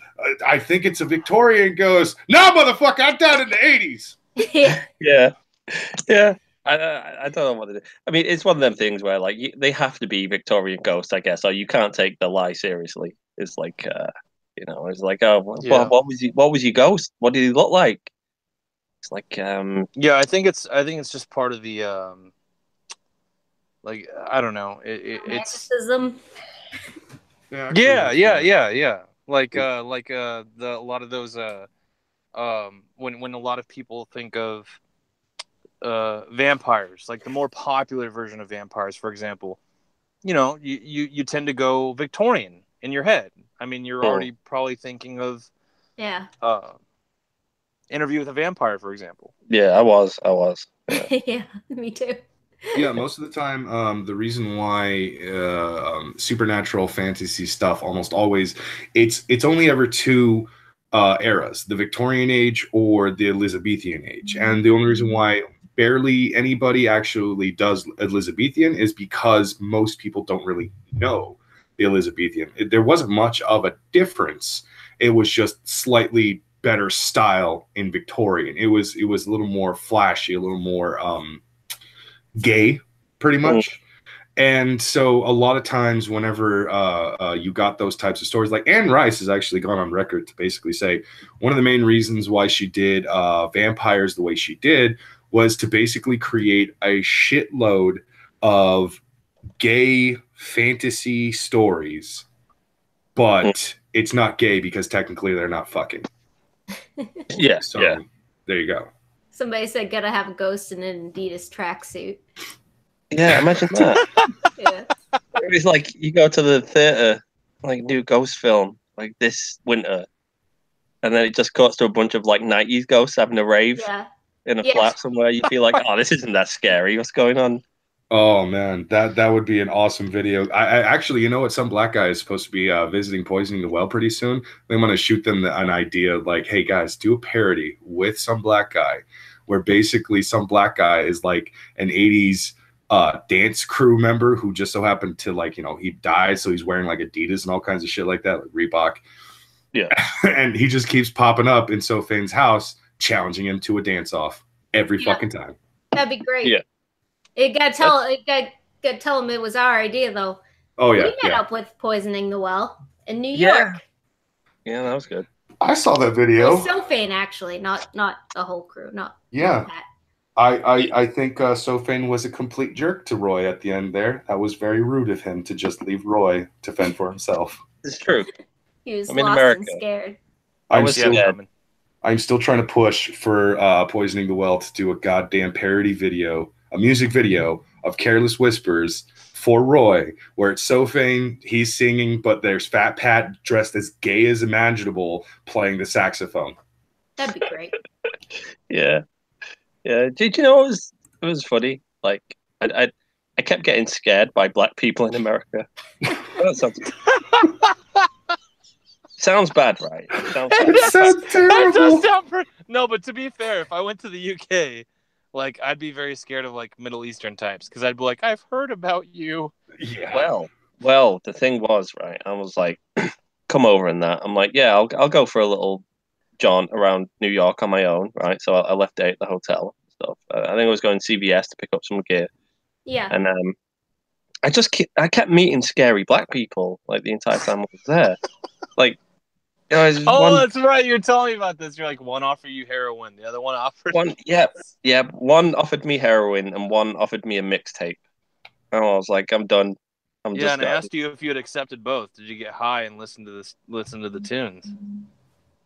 I think it's a Victorian ghost. No, motherfucker, I died in the 80s. Yeah. Yeah. I don't know what to do. I mean, it's one of them things where like they have to be Victorian ghosts, I guess, or you can't take the lie seriously. It's like, you know, it's like, oh, what was your ghost? What did he look like? It's like, yeah, I think it's just part of the like, I don't know, it's Romanticism. yeah. Like a lot of those when a lot of people think of vampires, like the more popular version of vampires, for example, you know, you tend to go Victorian in your head. I mean, you're already probably thinking of Interview with a Vampire, for example. Yeah, I was. Yeah, yeah, me too. Yeah, most of the time, the reason why supernatural fantasy stuff almost always it's only ever two eras: the Victorian age or the Elizabethan age. And the only reason why barely anybody actually does Elizabethan is because most people don't really know the Elizabethan. There wasn't much of a difference. It was just slightly better style in Victorian. It was a little more flashy, a little more gay, pretty much. And so a lot of times whenever you got those types of stories, like Anne Rice has actually gone on record to basically say one of the main reasons why she did vampires the way she did was to basically create a shitload of gay fantasy stories, but it's not gay because technically they're not fucking. Yeah. So there you go. Somebody said gotta have a ghost in an Adidas tracksuit. Yeah, imagine that. Yeah. It's like you go to the theater, like new ghost film, like this winter, and then it just cuts to a bunch of like 90s ghosts having a rave in a flat somewhere. You feel like, oh, this isn't that scary. What's going on? Oh man, that would be an awesome video. I actually, you know what? Some black guy is supposed to be visiting Poisoning the Well pretty soon. I'm gonna shoot them an idea like, hey guys, do a parody with some black guy, where basically some black guy is like an 80s dance crew member who just so happened to, like, you know, he died, so he's wearing like Adidas and all kinds of shit like that, like Reebok. Yeah. And he just keeps popping up in Sofane's house, challenging him to a dance off every fucking time. That'd be great. Yeah. It got tell him it was our idea though. Oh yeah. We met up with Poisoning the Well in New Yeah. York. Yeah, that was good. I saw that video. It was Sofane actually, not the whole crew, not Yeah. that. I think Sofane was a complete jerk to Roy at the end there. That was very rude of him to just leave Roy to fend for himself. It's true. He was I'm in lost America. and scared. I'm still trying to push for Poisoning the Well to do a goddamn parody video, a music video of Careless Whispers for Roy, where it's Sofane, he's singing, but there's Fat Pat dressed as gay as imaginable playing the saxophone. That'd be great. Yeah. Yeah. Did you know it was funny? Like I kept getting scared by black people in America. That sounds bad, right? It sounds terrible. That does sound no, but to be fair, if I went to the UK, like, I'd be very scared of like Middle Eastern types, because I'd be like, I've heard about you. Yeah. Well, the thing was, right, I was like, come over and that. I'm like, yeah, I'll go for a little jaunt around New York on my own, right? So I left at the hotel and stuff. I think I was going to CVS to pick up some gear. Yeah. And I kept meeting scary black people like the entire time I was there. Like, you know, that's right. You're telling me about this. You're like, one offered you heroin, the other one offered one. Yeah. One offered me heroin, and one offered me a mixtape. And I was like, I'm done. And I asked you if you had accepted both. Did you get high and listen to the tunes?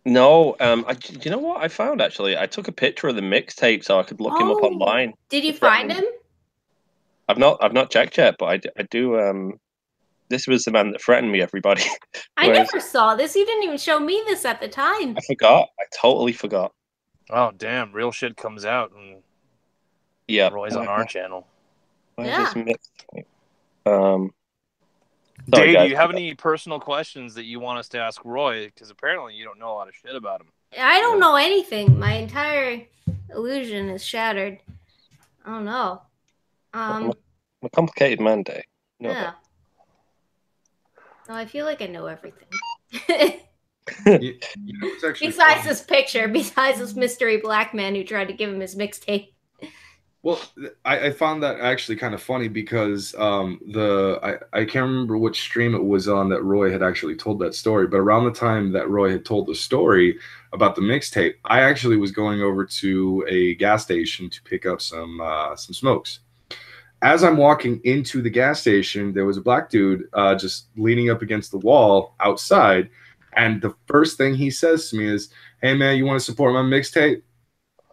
No. You know what I found actually? I took a picture of the mixtape so I could look him up online. Did you find him? I've not checked yet, but I do. This was the man that threatened me, everybody. I never saw this. You didn't even show me this at the time. I forgot. I totally forgot. Oh, damn. Real shit comes out. And Roy's on our channel. Yeah. Dave, do you have any personal questions that you want us to ask Roy? Because apparently you don't know a lot of shit about him. I don't know anything. My entire illusion is shattered. I don't know. I'm a complicated man, Day. You know Yeah. No, I feel like I know everything. It's actually Besides funny. this picture, besides this mystery black man who tried to give him his mixtape. Well, I found that actually kind of funny because I can't remember which stream it was on that Roy had actually told that story, but around the time that Roy had told the story about the mixtape, I actually was going over to a gas station to pick up some smokes. As I'm walking into the gas station, there was a black dude just leaning up against the wall outside, and the first thing he says to me is, "Hey man, you want to support my mixtape?"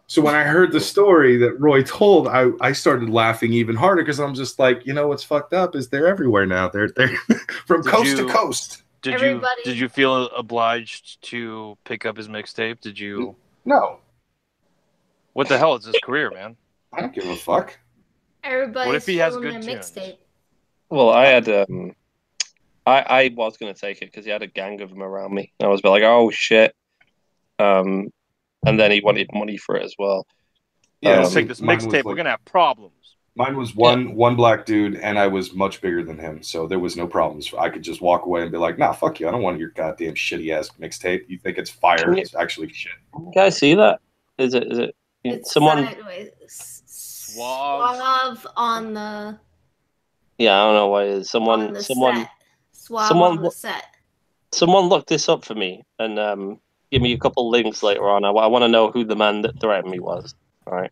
So when I heard the story that Roy told, I started laughing even harder because I'm just like, you know what's fucked up is they're everywhere now. They're from coast to coast. Did you feel obliged to pick up his mixtape? Did you? No. What the hell is his career, man? I don't give a fuck. Everybody's What if he has feeling good their tunes? mixtape. Well, I had I was gonna take it because he had a gang of them around me. I was like, oh shit. And then he wanted money for it as well. Yeah, Let's take this mixtape. We're gonna have problems. Mine was one black dude, and I was much bigger than him, so there was no problems. I could just walk away and be like, "Nah, fuck you. I don't want your goddamn shitty ass mixtape. You think it's fire? It's actually shit." Can you guys see that? Is it? It's someone sideways. Suave on the. Yeah, I don't know what it is. On the set. Suave someone on the set. Someone look this up for me and give me a couple links later on. I want to know who the man that threatened me was. All right.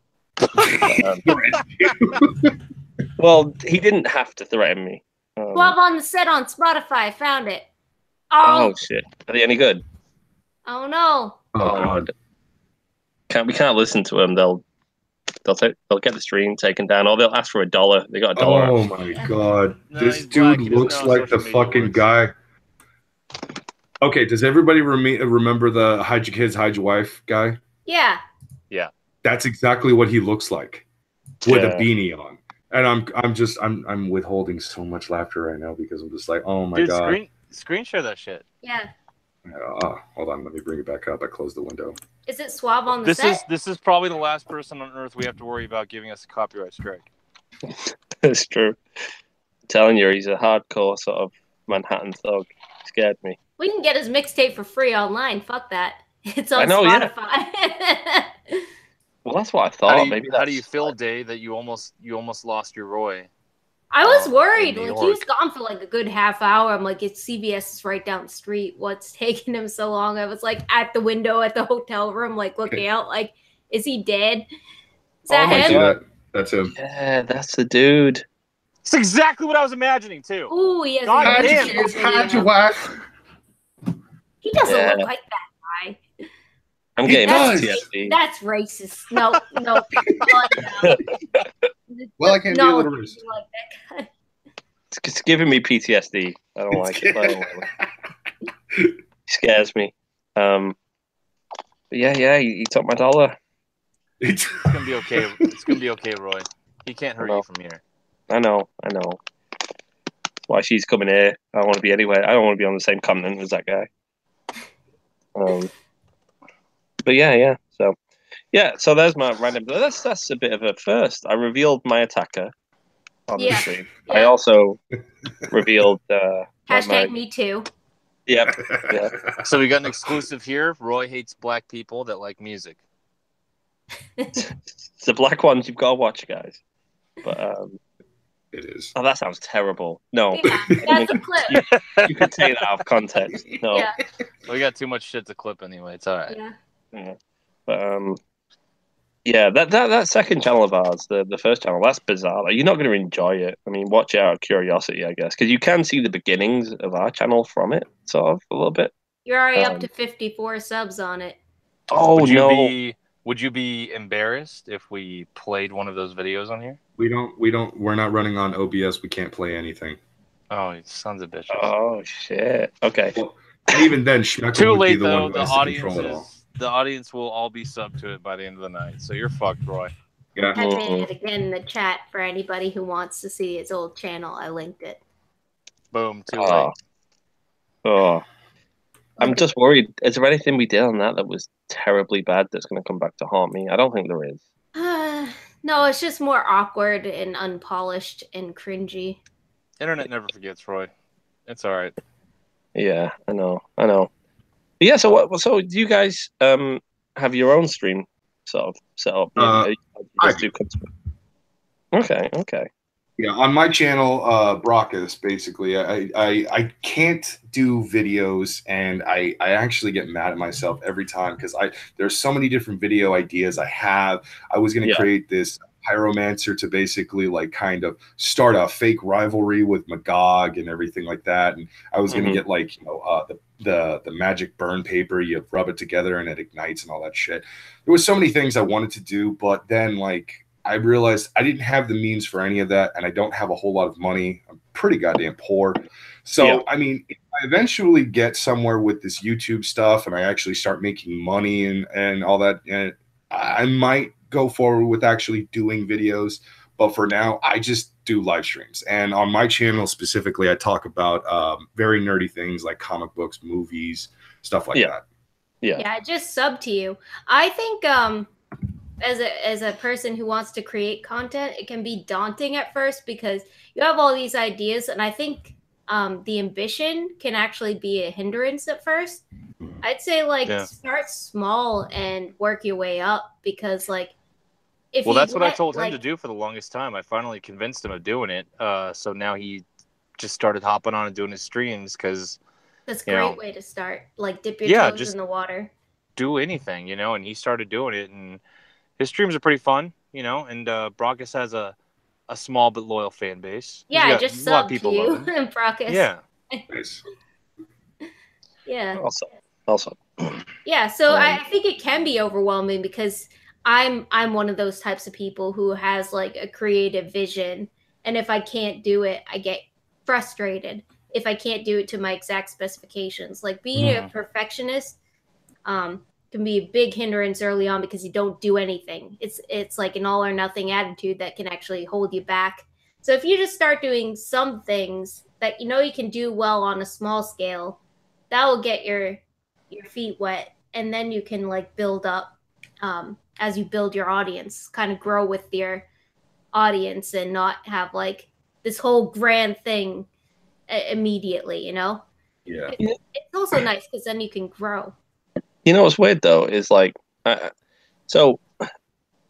Well, he didn't have to threaten me. Suave on the set on Spotify. I found it. Oh shit! Are they any good? Oh no. Oh, we can't listen to them. They'll get the stream taken down, or they'll ask for $1. They got $1. Oh my god, No, this he's dude black. He doesn't looks know how like the social media fucking works. guy. Okay, does everybody remember the hide your kids, hide your wife guy? Yeah. Yeah. That's exactly what he looks like with a Yeah. beanie on. And I'm withholding so much laughter right now because I'm just like, oh my god. Screen share that shit. Yeah. Hold on, let me bring it back up. I closed the window. Is it Suave on the set? This is probably the last person on earth we have to worry about giving us a copyright strike. It's true. I'm telling you, he's a hardcore sort of Manhattan thug. He scared me. We can get his mixtape for free online. Fuck that. It's on I know, yeah. Spotify. Well, that's what I thought. How do you feel, Dave, that you almost lost your Roy? I was worried. in New Like he was York. gone for like a good half hour. I'm like, it's CVS is right down the street. What's taking him so long? I was like at the window at the hotel room, like looking out, like, is he dead? Is that I see him? that. That's him. Yeah, that's the dude. It's exactly what I was imagining too. Ooh, he has God a damn. Hide your wife. He doesn't Yeah. look like that guy. I'm He getting does. PTSD. That's racist. No, no. God, no. Well, I can't be a little racist. Like that guy. It's giving me PTSD. I don't like it. I don't like it. It scares me. But yeah, he took my $1. It's gonna be okay. It's gonna be okay, Roy. He can't hurt you from here. I know. Why she's coming here? I don't want to be anywhere. I don't want to be on the same continent as that guy. But yeah. So there's my random. That's a bit of a first. I revealed my attacker on the stream. Yeah. I also revealed Hashtag me too. Yep. Yeah. So we got an exclusive here. Roy hates black people that like music. It's the black ones you've got to watch, guys. But It is. oh, that sounds terrible. No, Yeah, that's a clip. you can take that out of context. No. Yeah. We got too much shit to clip anyway. It's all right. Yeah. But yeah, that second channel of ours, the first channel, that's bizarre. Like, you're not going to enjoy it. I mean, watch it out of curiosity, I guess, because you can see the beginnings of our channel from it, sort of a little bit. You're already up to 54 subs on it. Oh no! Would you be embarrassed if we played one of those videos on here? We're not running on OBS. We can't play anything. Oh, you sons of bitches. Oh shit! Okay. Well, and even then, Schmeckle Too would be late the though. one who The has to control it all. audience will all be sub to it by the end of the night. So you're fucked, Roy. Yeah. I made it again in the chat for anybody who wants to see his old channel. I linked it. Boom. Too late. Oh. I'm just worried. Is there anything we did on that was terribly bad that's going to come back to haunt me? I don't think there is. No, it's just more awkward and unpolished and cringy. Internet never forgets, Roy. It's all right. Yeah, I know. Yeah, so so do you guys have your own stream sort of set up? Maybe Uh, you I just do Okay. Yeah, on my channel, Brockus, basically, I can't do videos, and I actually get mad at myself every time because there's so many different video ideas I have. I was going to Yeah. create this pyromancer to basically like kind of start a fake rivalry with Magog and everything like that, and I was going to get like the magic burn paper, you rub it together and it ignites and all that shit. There was so many things I wanted to do, but then like I realized I didn't have the means for any of that, and I don't have a whole lot of money. I'm pretty goddamn poor. So, Yeah. I mean, if I eventually get somewhere with this YouTube stuff and I actually start making money and all that, I might go forward with actually doing videos. But for now, I just do live streams. And on my channel specifically, I talk about very nerdy things like comic books, movies, stuff like that. Yeah, I just sub to you. I think as a person who wants to create content, it can be daunting at first because you have all these ideas, and I think the ambition can actually be a hindrance at first. I'd say start small and work your way up, because like if well, that's what I told him to do for the longest time. I finally convinced him of doing it. So now he just started hopping on and doing his streams because that's a great way to start. Like dip your toes in the water. Do anything, and he started doing it, and his streams are pretty fun, and Brockus has a small but loyal fan base. Yeah, I just subbed to you, Brockus. Yeah. Yeah. Awesome. Yeah, so I think it can be overwhelming because I'm one of those types of people who has like a creative vision, and if I can't do it, I get frustrated if I can't do it to my exact specifications. Like being a perfectionist can be a big hindrance early on because you don't do anything. It's like an all or nothing attitude that can actually hold you back. So if you just start doing some things that you can do well on a small scale, that will get your feet wet, and then you can like build up as you build your audience, kind of grow with your audience and not have like this whole grand thing immediately, Yeah. It's also nice because then you can grow. What's weird though is like, so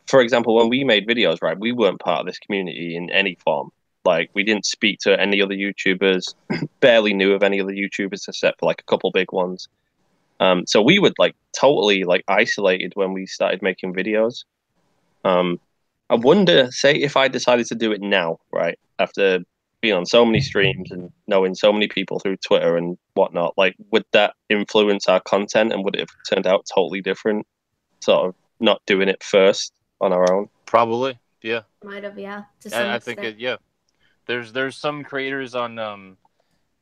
for example, when we made videos, right, we weren't part of this community in any form. Like we didn't speak to any other YouTubers, barely knew of any other YouTubers except for like a couple big ones. So we were like totally like isolated when we started making videos. I wonder, say if I decided to do it now, right, after being on so many streams and knowing so many people through Twitter and whatnot, like would that influence our content, and would it have turned out totally different, sort of not doing it first on our own? Probably, yeah. Might have, yeah. I think there's some creators on not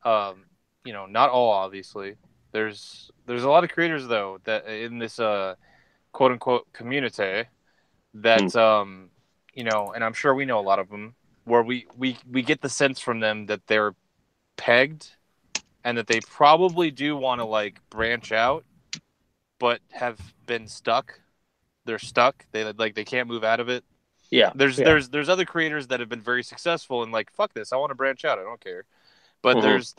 all, obviously. There's a lot of creators though that in this quote unquote community that and I'm sure we know a lot of them, where we get the sense from them that they're pegged and that they probably do want to like branch out, but have been stuck. They're stuck. They can't move out of it. Yeah. There's other creators that have been very successful and like, fuck this, I want to branch out. I don't care. But there's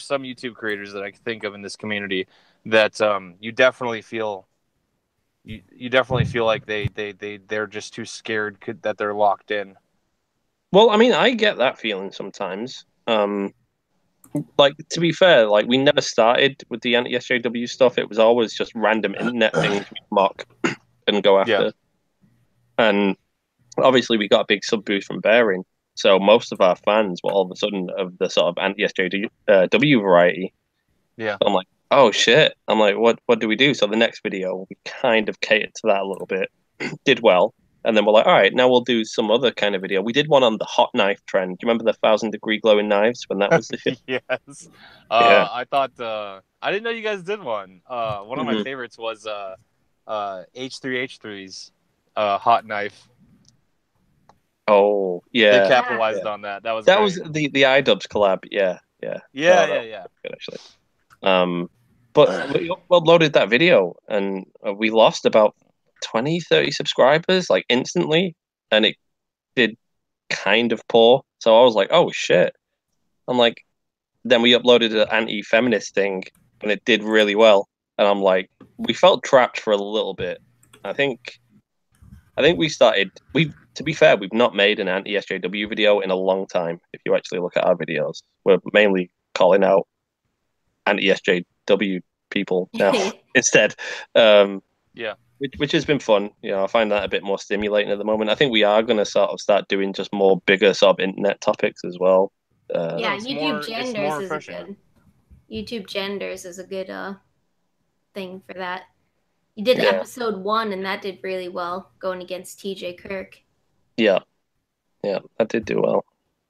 some YouTube creators that I can think of in this community that you definitely feel like they're just too scared that they're locked in. Well, I mean, I get that feeling sometimes. Like, to be fair, like we never started with the anti-SJW stuff. It was always just random internet things we mock and go after. Yeah. And obviously we got a big sub boost from Bearing. So most of our fans were all of a sudden of the sort of anti-SJW variety. Yeah. So I'm like, oh shit. I'm like, what do we do? So the next video, we kind of catered to that a little bit. Did well. And then we're like, all right, now we'll do some other kind of video. We did one on the hot knife trend. Do you remember the 1,000-degree glowing knives when that was the shit? Yes. Yeah. I thought I didn't know you guys did one. One of my favorites was H3H3's hot knife. Oh yeah, they capitalized on that. That was the iDubbbz collab. Yeah. Good actually. But we uploaded that video and we lost about 20-30 subscribers like instantly, and it did kind of poor. So I was like, oh shit. I'm like, then we uploaded an anti-feminist thing, and it did really well. And I'm like, we felt trapped for a little bit. I think we started. To be fair, we've not made an anti-SJW video in a long time. If you actually look at our videos, we're mainly calling out anti-SJW people now instead. Yeah. Which has been fun. You know, I find that a bit more stimulating at the moment. I think we are going to sort of start doing just more bigger sort of internet topics as well. Yeah, it's YouTube genders is a refreshing. good. YouTube genders is a good thing for that. You did Yeah. episode 1, and that did really well, going against TJ Kirk. Yeah, that did do well.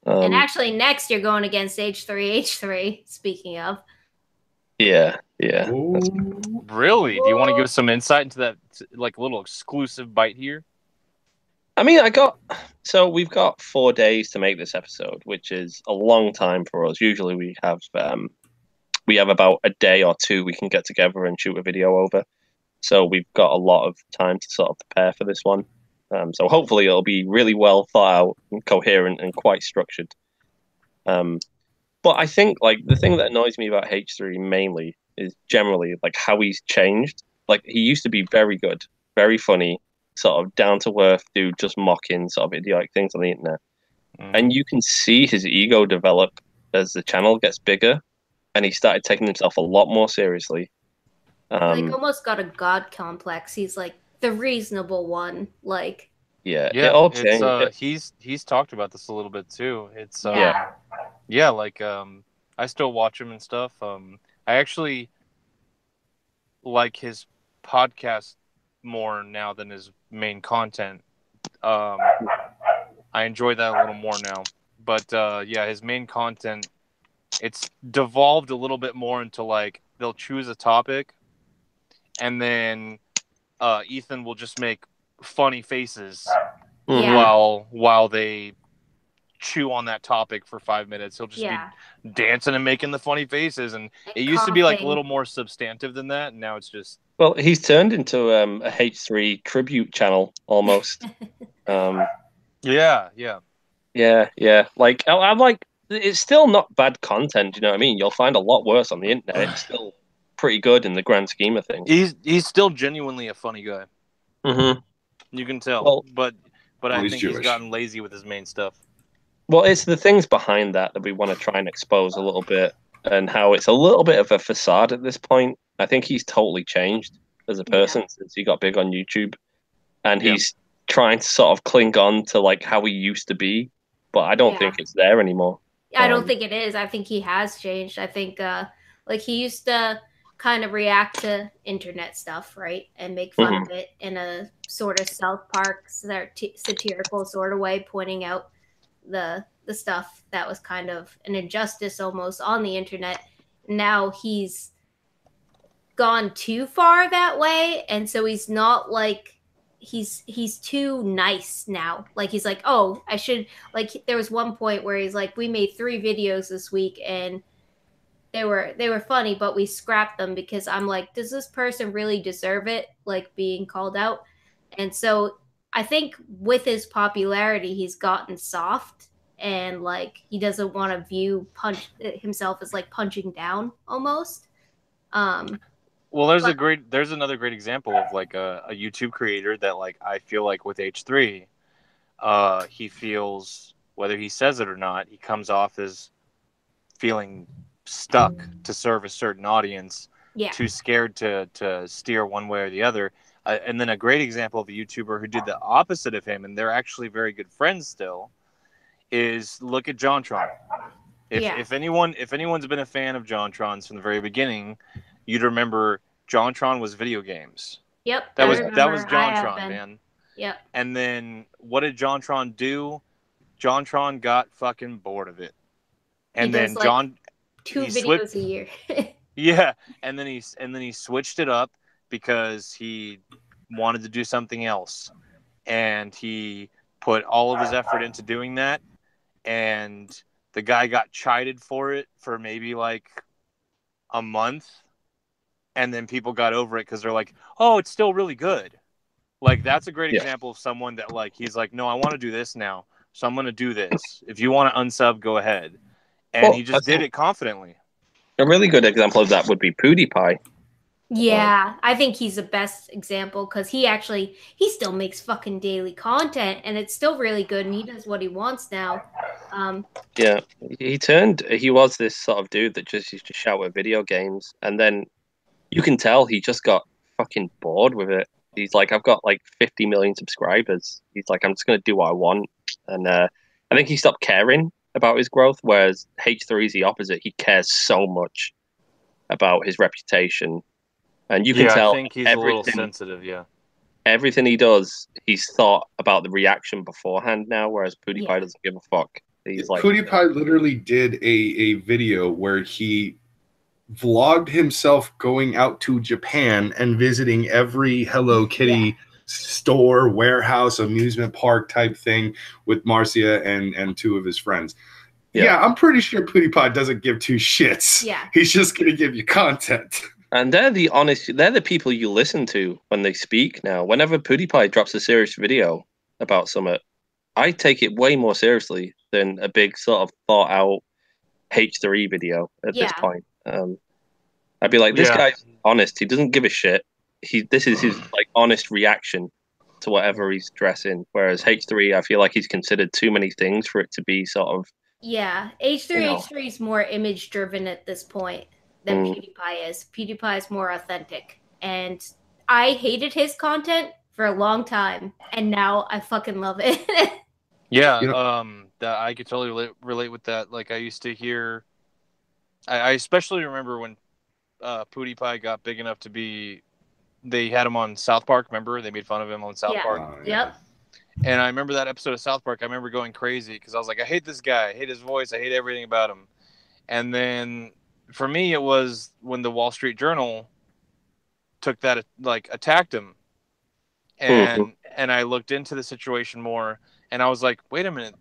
And actually, next you're going against H3H3. Speaking of, yeah. Oh, Really? Do you want to give us some insight into that, like a little exclusive bite here? I mean, we've got 4 days to make this episode, which is a long time for us. Usually we have about a day or two we can get together and shoot a video over. So we've got a lot of time to sort of prepare for this one. So hopefully it'll be really well thought out and coherent and quite structured. But I think like the thing that annoys me about H3 mainly is generally like how he's changed. Like he used to be very good, very funny, sort of down to earth dude, just mocking sort of idiotic things on the internet. And you can see his ego develop as the channel gets bigger, and he started taking himself a lot more seriously. like almost got a god complex. He's like the reasonable one. Like yeah, Yeah, it all changed. he's talked about this a little bit too. It's yeah, like I still watch him and stuff. I actually like his podcast more now than his main content. I enjoy that a little more now. But yeah, his main content, it's devolved a little bit more into like they'll choose a topic, and then Ethan will just make funny faces Yeah. while they chew on that topic for 5 minutes. He'll just yeah. be dancing and making the funny faces, and And it used to be like a coughing. little more substantive than that, and now it's just Well, he's turned into a H3 tribute channel almost. yeah. Yeah. Like I'm like, it's still not bad content. You know what I mean? You'll find a lot worse on the internet. It's still pretty good in the grand scheme of things. He's still genuinely a funny guy. Mm-hmm. You can tell, Well, but I he's think he's Jewish. gotten lazy with his main stuff. Well, it's the things behind that we want to try and expose a little bit, and how it's a little bit of a facade at this point. I think he's totally changed as a person since he got big on YouTube, and he's trying to sort of cling on to like how he used to be, but I don't think it's there anymore. I don't think it is. I think he has changed. I think like he used to kind of react to internet stuff, right, and make fun of it in a sort of South Park satirical sort of way, pointing out the stuff that was kind of an injustice almost on the internet. Now he's gone too far that way, and so he's not like he's too nice now. Like he's like, oh, I should, like there was one point where he's like, we made 3 videos this week and they were funny, but we scrapped them because I'm like, does this person really deserve it, like being called out? And so I think with his popularity, he's gotten soft, and like he doesn't want to view himself as like punching down almost. Well, there's another great example of like a YouTube creator that like I feel like with H3, he feels, whether he says it or not, he comes off as feeling stuck to serve a certain audience, too scared to steer one way or the other. And then a great example of a YouTuber who did the opposite of him, and they're actually very good friends still, is look at JonTron. If anyone's been a fan of JonTron's from the very beginning, you'd remember JonTron was video games. Yep. That was JonTron, man. Yep. And then what did JonTron do? JonTron got fucking bored of it. And then like 2 videos a year. Yeah, and then he switched it up because he wanted to do something else. And he put all of his effort into doing that, and the guy got chided for it for maybe like a month, and then people got over it because they're like, oh, it's still really good. Like that's a great Yeah. example of someone that like he's like, no, I want to do this now, so I'm going to do this. If you want to unsub, go ahead. And Well, he just did it confidently. A really good example of that would be PewDiePie. Yeah, I think he's the best example because he still makes fucking daily content and it's still really good and he does what he wants now. Yeah, he was this sort of dude that just used to shout at video games, and then you can tell he just got fucking bored with it. He's like, I've got like 50 million subscribers. He's like, I'm just gonna do what I want, and I think he stopped caring about his growth. Whereas H3 is the opposite. He cares so much about his reputation, and you can tell I think he's a little sensitive. Yeah, everything he does, he's thought about the reaction beforehand now. Whereas PewDiePie doesn't give a fuck. He's like, PewDiePie literally did a video where he vlogged himself going out to Japan and visiting every Hello Kitty store, warehouse, amusement park type thing with Marcia and two of his friends. Yeah, I'm pretty sure PewDiePie doesn't give two shits. Yeah. He's just going to give you content. And they're the people you listen to when they speak now. Whenever PewDiePie drops a serious video about something, I take it way more seriously than a big sort of thought out H3 video at this point. I'd be like, this guy's honest. He doesn't give a shit. This is his like honest reaction to whatever he's dressing. Whereas H3, I feel like he's considered too many things for it to be sort of. Yeah, H3 is more image driven at this point than PewDiePie is. PewDiePie is more authentic, and I hated his content for a long time, and now I fucking love it. Yeah, that I could totally relate with that. Like I used to hear, I especially remember when PewDiePie got big enough to be, they had him on South Park. Remember, they made fun of him on South Park. Yep. And I remember that episode of South Park. I remember going crazy because I was like, I hate this guy. I hate his voice. I hate everything about him. And then for me, it was when the Wall Street Journal took that, like, attacked him. And I looked into the situation more, and I was like, wait a minute,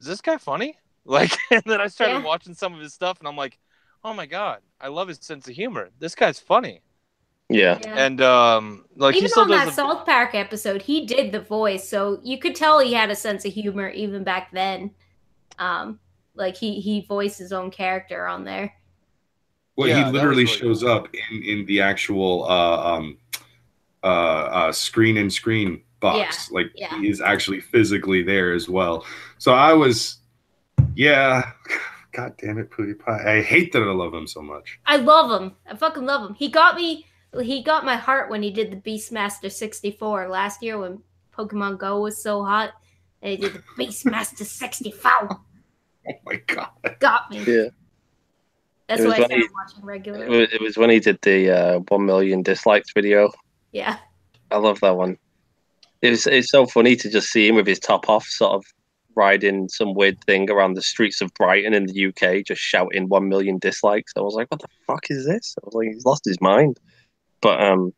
is this guy funny? Like, and then I started watching some of his stuff, and I'm like, oh my God, I love his sense of humor. This guy's funny. Yeah. And like even he still on does that South Park episode, he did the voice, so you could tell he had a sense of humor even back then. Like he voiced his own character on there. Well, he literally shows up in the actual screen box. Like he is actually physically there as well. So I was, God damn it, PewDiePie. I hate that I love him so much. I love him. I fucking love him. He got my heart when he did the Beastmaster 64 last year when Pokemon Go was so hot. And he did the Beastmaster 64. Oh my God. Got me. Yeah. That's why I started watching regularly. It was when he did the 1 million dislikes video. Yeah. I love that one. It's so funny to just see him with his top off, sort of riding some weird thing around the streets of Brighton in the UK, just shouting 1 million dislikes. I was like, what the fuck is this? I was like, he's lost his mind. But I don't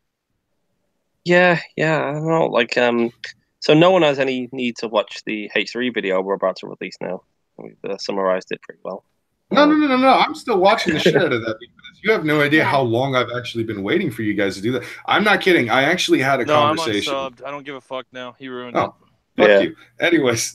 know. Like so no one has any need to watch the H3 video we're about to release now. We've summarized it pretty well. No. I'm still watching the shit out of that because you have no idea how long I've actually been waiting for you guys to do that. I'm not kidding. I actually had a conversation. I'm unsubbed. I don't give a fuck now. He ruined it. Fuck you. Anyways,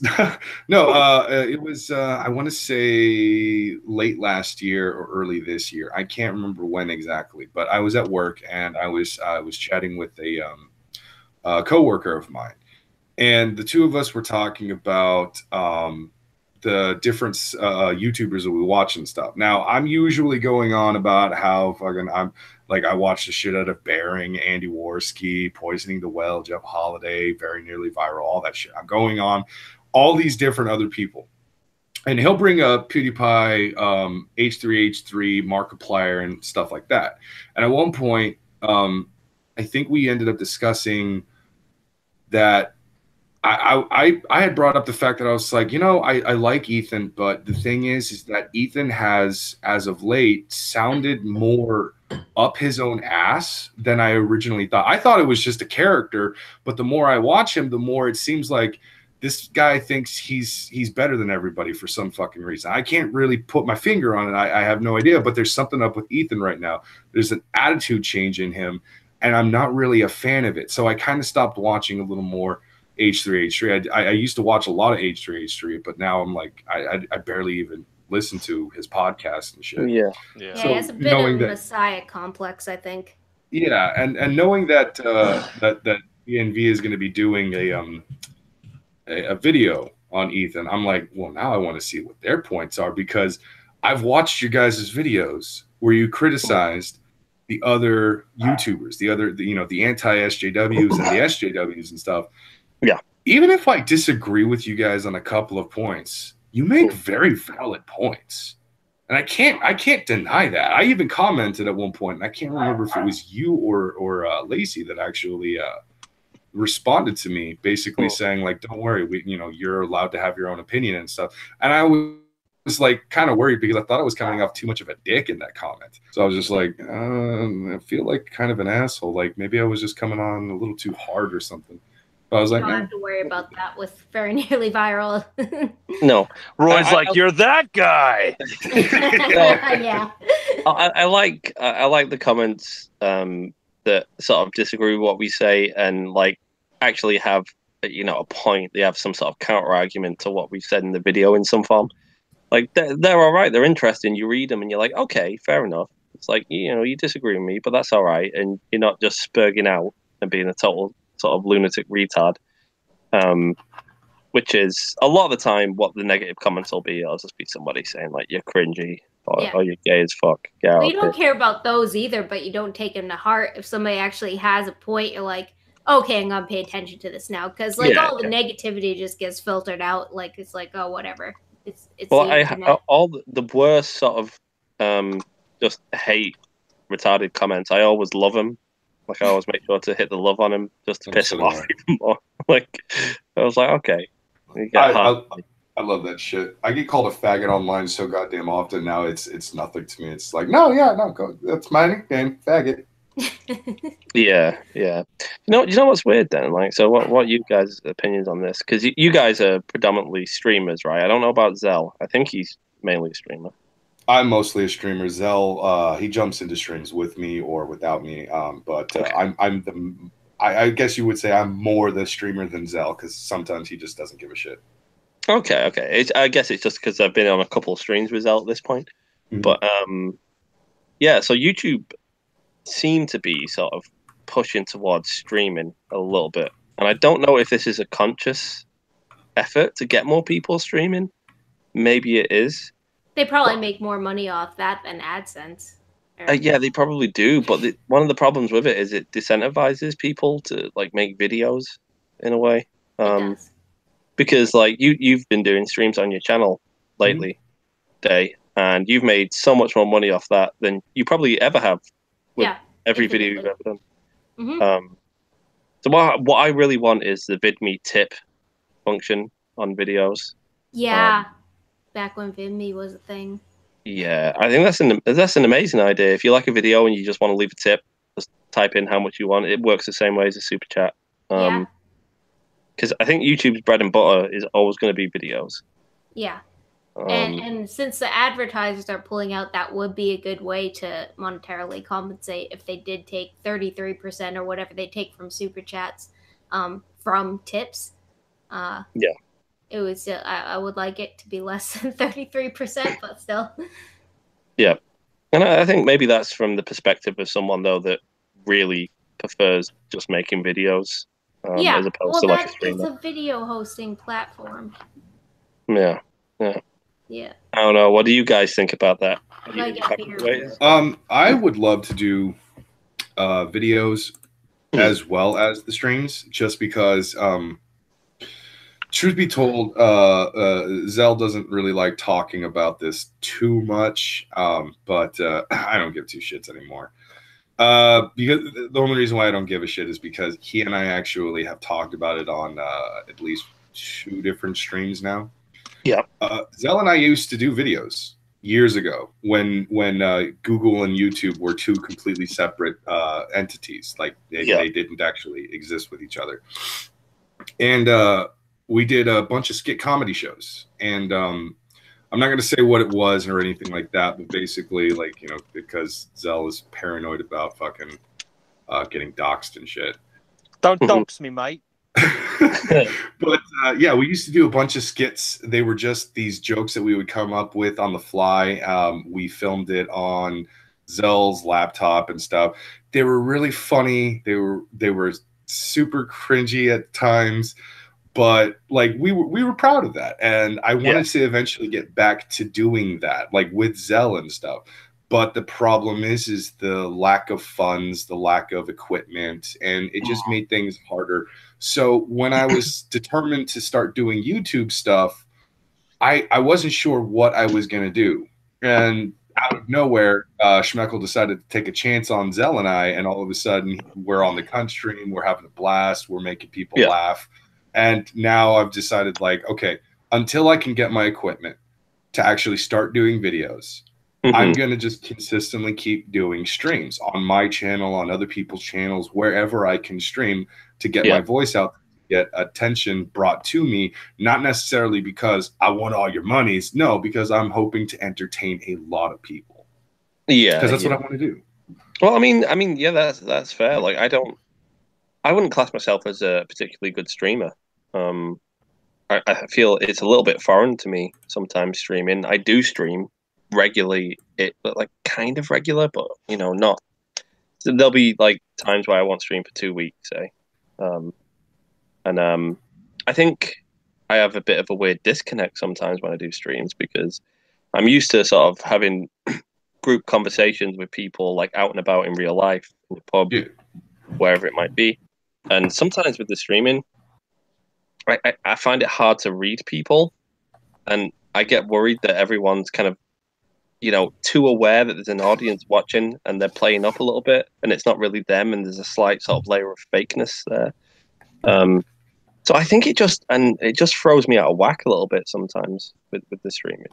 it was I want to say late last year or early this year. I can't remember when exactly, but I was at work and I was chatting with a coworker of mine, and the two of us were talking about the different YouTubers that we watch and stuff. Now, I'm usually going on about how fucking I watch the shit out of Bearing, Andy Worski, Poisoning the Well, Jeff Holiday, Very Nearly Viral, all that shit. I'm going on all these different other people. And he'll bring up PewDiePie, H3H3, Markiplier, and stuff like that. And at one point, I think we ended up discussing that I had brought up the fact that I was like, I like Ethan, but the thing is that Ethan has, as of late, sounded more up his own ass than I originally thought. I thought it was just a character, but the more I watch him, the more it seems like this guy thinks he's better than everybody for some fucking reason. I can't really put my finger on it. I have no idea, but there's something up with Ethan right now. There's an attitude change in him and I'm not really a fan of it. So I kind of stopped watching a little more H3H3. I used to watch a lot of H3H3, but now I'm like, I barely even listen to his podcast and shit. Yeah. Yeah, So he has a bit knowing of that, Messiah complex, I think. yeah, and knowing that that ENV is going to be doing a video on Ethan, I'm like, well, now I want to see what their points are, because I've watched your guys' videos where you criticized the other YouTubers, the anti-SJWs and the SJWs and stuff. Yeah. Even if I disagree with you guys on a couple of points, you make very valid points. And I can't deny that. I even commented at one point, and I can't remember if it was you or Lacey that actually responded to me, basically saying like, "Don't worry, you're allowed to have your own opinion and stuff." And I was like kind of worried because I thought I was coming off too much of a dick in that comment. So I was just like, I feel like kind of an asshole. Like maybe I was just coming on a little too hard or something. But I was like, you don't have to worry about that with Very Nearly Viral. No, Roy's like, you're that guy. Yeah. I like the comments that sort of disagree with what we say and like actually have a point. They have some sort of counter argument to what we've said in the video in some form. Like they're all right. They're interesting. You read them and you're like, okay, fair enough. It's like you disagree with me, but that's all right. And you're not just spurging out and being a total sort of lunatic retard. Which is a lot of the time what the negative comments will be. It'll just be somebody saying like you're cringy or you're gay as fuck. Well, you don't care about those either, but you don't take them to heart. If somebody actually has a point, you're like, okay, I'm gonna pay attention to this now, because like all the negativity just gets filtered out. Like it's like, oh, whatever. It's well, all the worst sort of just hate retarded comments. I always love them. Like I always make sure to hit the love on him just to piss him off even more. Like I was like, okay. I love that shit. I get called a faggot online so goddamn often now. It's nothing to me. It's like, no, go. That's my nickname, faggot. Yeah. You know what's weird then? Like, so what you guys' opinions on this? Because you guys are predominantly streamers, right? I don't know about Zell. I think he's mainly a streamer. I'm mostly a streamer. Zell, he jumps into streams with me or without me. But I guess you would say I'm more the streamer than Zell, because sometimes he just doesn't give a shit. Okay. I guess it's just because I've been on a couple of streams with Zell at this point. Mm-hmm. But yeah, so YouTube seemed to be sort of pushing towards streaming a little bit. And I don't know if this is a conscious effort to get more people streaming. Maybe it is. They probably make more money off that than AdSense. Yeah, they probably do. But one of the problems with it is it disincentivizes people to like make videos in a way. It does. Because like you've been doing streams on your channel lately, Day, and you've made so much more money off that than you probably ever have with every video you've ever done. Mm-hmm. So what I really want is the VidMe tip function on videos. Yeah, back when VidMe was a thing. Yeah, I think that's an amazing idea. If you like a video and you just want to leave a tip, just type in how much you want. It works the same way as a super chat. Because I think YouTube's bread and butter is always going to be videos. Yeah. And since the advertisers are pulling out, that would be a good way to monetarily compensate if they did take 33% or whatever they take from super chats from tips. It was I would like it to be less than 33%, but still. Yeah. And I think maybe that's from the perspective of someone, though, that really prefers just making videos as opposed to like a streamer. It's a video hosting platform. Yeah. I don't know. What do you guys think about that? I would love to do videos as well as the streams, just because truth be told, Zell doesn't really like talking about this too much, but I don't give two shits anymore. Because the only reason why I don't give a shit is because he and I actually have talked about it on at least 2 different streams now. Yeah. Zell and I used to do videos years ago when Google and YouTube were 2 completely separate entities. Like they didn't actually exist with each other. And we did a bunch of skit comedy shows. And I'm not going to say what it was or anything like that, but basically, like, because Zell is paranoid about fucking getting doxxed and shit. Don't dox me, mate. But yeah, we used to do a bunch of skits. They were just these jokes that we would come up with on the fly. We filmed it on Zell's laptop and stuff. They were really funny. They were super cringy at times, but like we were proud of that. And I wanted to eventually get back to doing that, like with Zell and stuff. But the problem is the lack of funds, the lack of equipment, and it just made things harder. So when I was determined to start doing YouTube stuff, I wasn't sure what I was going to do. And out of nowhere, Schmeckel decided to take a chance on Zell and I, and all of a sudden we're on the Cunt Stream, we're having a blast, we're making people laugh. And now I've decided, like, okay, until I can get my equipment to actually start doing videos, I'm going to just consistently keep doing streams on my channel, on other people's channels, wherever I can stream to get my voice out, get attention brought to me, not necessarily because I want all your monies. No, because I'm hoping to entertain a lot of people. Yeah. Because that's what I want to do. Well, I mean, yeah, that's fair. Like, I wouldn't class myself as a particularly good streamer. I feel it's a little bit foreign to me sometimes streaming. I do stream regularly, but like kind of regular, but you know, not. So there'll be like times where I won't stream for 2 weeks, say, and I think I have a bit of a weird disconnect sometimes when I do streams because I'm used to sort of having group conversations with people like out and about in real life, in the pub, wherever it might be, and sometimes with the streaming, I find it hard to read people, and I get worried that everyone's kind of, you know, too aware that there's an audience watching and they're playing up a little bit and it's not really them and there's a slight sort of layer of fakeness there. So I think it just throws me out of whack a little bit sometimes with the streaming.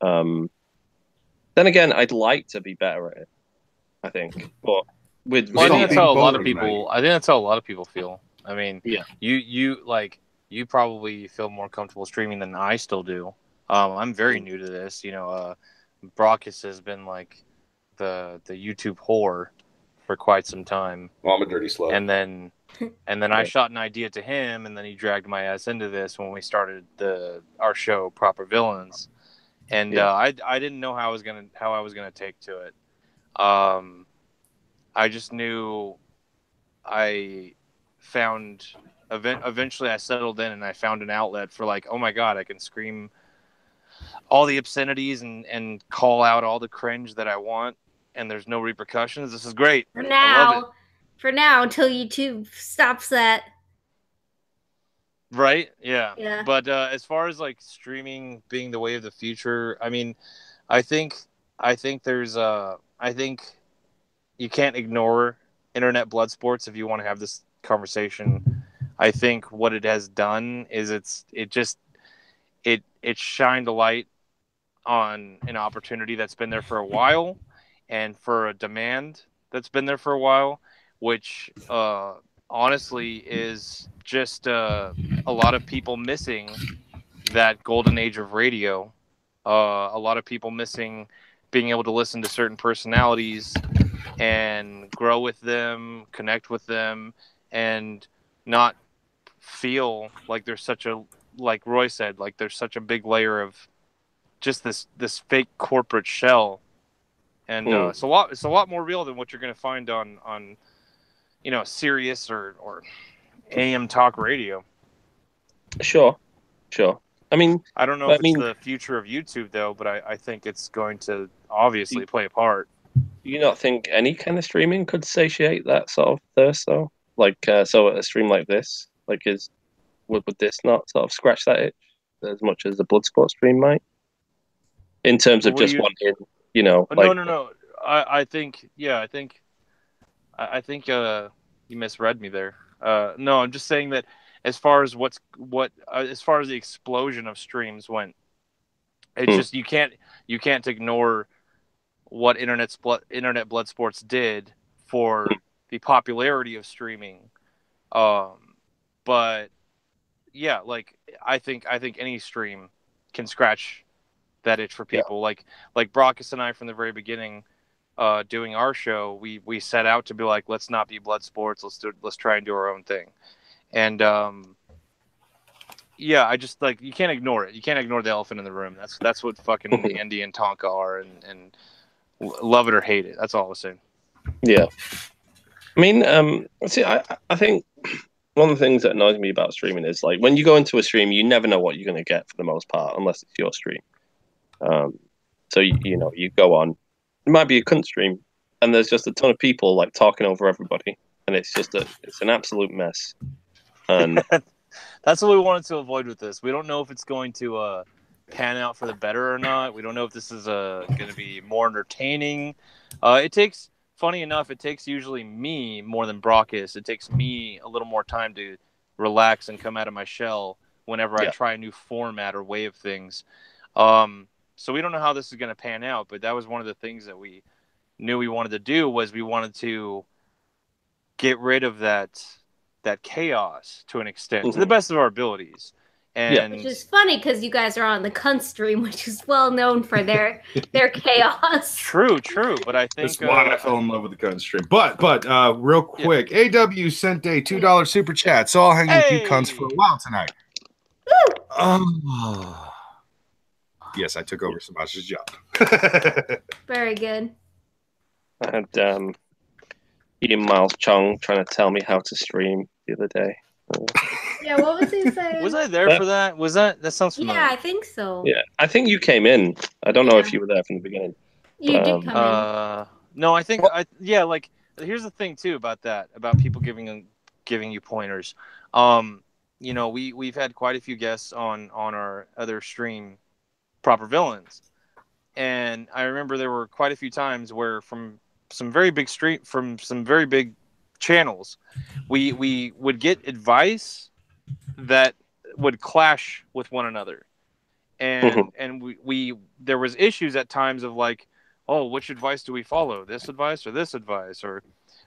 Then again, I'd like to be better at it, I think. But with I think that's how a lot of people feel. I mean, you probably feel more comfortable streaming than I still do. I'm very new to this, you know. Brockus has been like the YouTube whore for quite some time. Well, I'm a dirty slut. And then I shot an idea to him, and then he dragged my ass into this when we started our show, Proper Villains. And I didn't know how I was gonna take to it. I just knew I found eventually I settled in and I found an outlet for like, oh my god, I can scream all the obscenities and call out all the cringe that I want, and there's no repercussions. This is great. For now, until YouTube stops that. Right? Yeah. Yeah. But as far as like streaming being the way of the future, I mean, I think there's I think you can't ignore internet blood sports if you want to have this conversation. I think what it has done is it shined a light on an opportunity that's been there for a while and for a demand that's been there for a while, which honestly is just a lot of people missing that golden age of radio. A lot of people missing being able to listen to certain personalities and grow with them, connect with them, and not feel like there's such a, like Roy said, like there's such a big layer of just this fake corporate shell, and it's a lot more real than what you're going to find on you know, Sirius or AM talk radio. Sure. I mean, I don't know if it's the future of YouTube though, but I think it's going to obviously play a part. Do you not think any kind of streaming could satiate that sort of thirst though? Like, so a stream like this, like, would this not sort of scratch that itch as much as the Bloodsport stream might? In terms of just wanting, you know, like... No. I think you misread me there. No, I'm just saying that as far as as far as the explosion of streams went, it's just you can't ignore what internet blood sports did for the popularity of streaming. But yeah, like I think any stream can scratch that itch for people. Yeah. Like Brockus and I from the very beginning, doing our show, we set out to be like, let's not be blood sports. Let's try and do our own thing. And yeah, I just like, you can't ignore it. You can't ignore the elephant in the room. That's what fucking Andy and Tonka are, and love it or hate it. That's all I was saying. Yeah. I mean, see, I think one of the things that annoys me about streaming is like when you go into a stream, you never know what you're going to get for the most part, unless it's your stream. So you know, you go on, it might be a cunt stream, and there's just a ton of people like talking over everybody, and it's an absolute mess. And that's what we wanted to avoid with this. We don't know if it's going to pan out for the better or not. We don't know if this is going to be more entertaining. Funny enough, it takes usually me more than Brockus. It takes me a little more time to relax and come out of my shell whenever I try a new format or way of things. So we don't know how this is going to pan out, but that was one of the things that we knew we wanted to do, was we wanted to get rid of that chaos to an extent, to the best of our abilities. And which is funny because you guys are on the cunt stream, which is well known for their chaos. True. But I think that's why I fell in love with the cunt stream. But real quick, AW sent a $2 super chat, so I'll hang with you cunts for a while tonight. Yes, I took over Samash's job. Very good. I had Ian Miles Chong trying to tell me how to stream the other day. Yeah, what was he saying? Was I there for that? That sounds familiar. Yeah, I think so. Yeah, I think you came in. I don't know if you were there from the beginning. You did come in. No, I think like, here's the thing too about people giving you pointers. You know, we've had quite a few guests on our other stream, Proper Villains, and I remember there were quite a few times where from some very big channels, we would get advice that would clash with one another, and we there was issues at times of like, oh, which advice do we follow, this advice or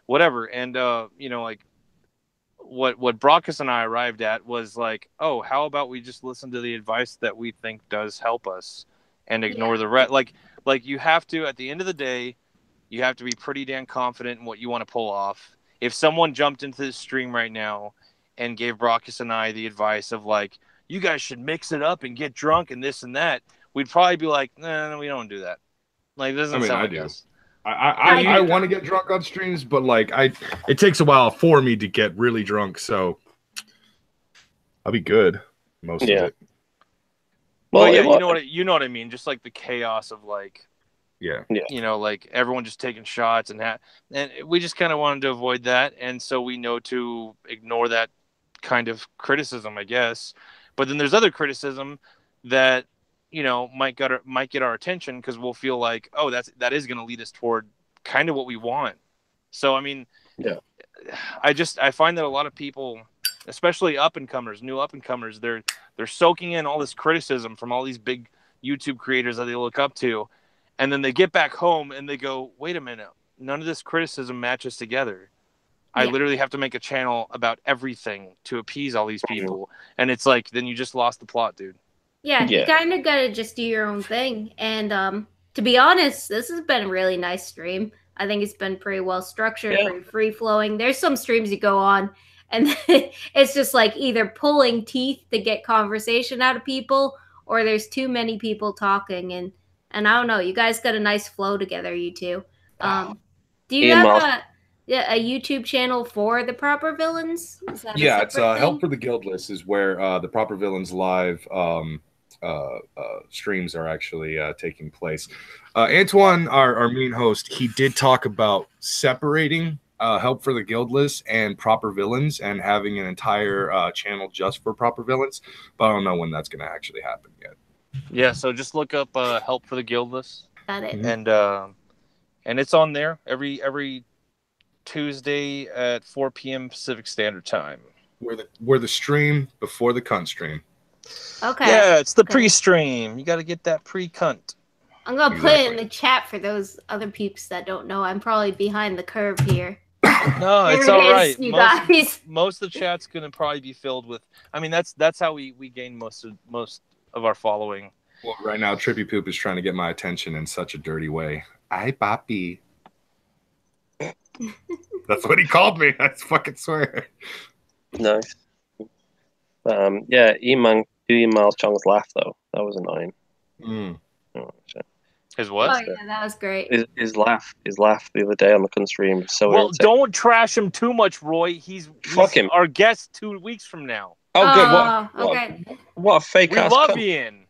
whatever. And you know, like what Brockus and I arrived at was like, oh, how about we just listen to the advice that we think does help us and ignore the rest. Like you have to, at the end of the day, you have to be pretty damn confident in what you want to pull off. If someone jumped into this stream right now and gave Brockus and I the advice of like, you guys should mix it up and get drunk and this and that, we'd probably be like, no, we don't do that. Like, this doesn't sound like us. I want to get drunk on streams, but like it takes a while for me to get really drunk, so I'll be good most of it. Well, yeah, you know what I mean. Just like the chaos of like, yeah, you know, like everyone just taking shots and we just kind of wanted to avoid that, and so we know to ignore that kind of criticism, I guess. But then there's other criticism that, you know, might get our attention because we'll feel like, oh, that is going to lead us toward kind of what we want. So I mean, I find that a lot of people, especially new up and comers, they're soaking in all this criticism from all these big YouTube creators that they look up to, and then they get back home and they go, wait a minute, none of this criticism matches together. I literally have to make a channel about everything to appease all these people, and it's like, then you just lost the plot, dude. Yeah, you kind of gotta just do your own thing. And to be honest, this has been a really nice stream. I think it's been pretty well structured, pretty free flowing. There's some streams you go on, and it's just like either pulling teeth to get conversation out of people, or there's too many people talking. And I don't know. You guys got a nice flow together, you two. Do you have a YouTube channel for the Proper Villains? Yeah, it's Help for the Guildless is where the Proper Villains live streams are actually taking place. Antoine, our main host, he did talk about separating Help for the Guildless and Proper Villains and having an entire channel just for Proper Villains, but I don't know when that's going to actually happen yet. Yeah, so just look up Help for the Guildless. Got it. And it's on there every Tuesday at 4 p.m. Pacific Standard Time. We're the stream before the cunt stream. Okay. Yeah, it's the pre-stream. You got to get that pre-cunt. I'm going to put it in the chat for those other peeps that don't know. I'm probably behind the curve here. No, it's all right. You guys. Most of the chat's going to probably be filled with... I mean, that's how we gain most of our following. Well, right now, Trippy Poop is trying to get my attention in such a dirty way. Ay, papi. That's what he called me. I fucking swear. Nice. Yeah, Ian Miles Chong's laugh though. That was annoying. Oh, shit. His what? Oh yeah, that was great. His laugh the other day on the stream was so Well, irritating. don't trash him too much, Roy. He's Fuck him. our guest 2 weeks from now. Oh, good. Okay. What a fake We ass. love cunt. Ian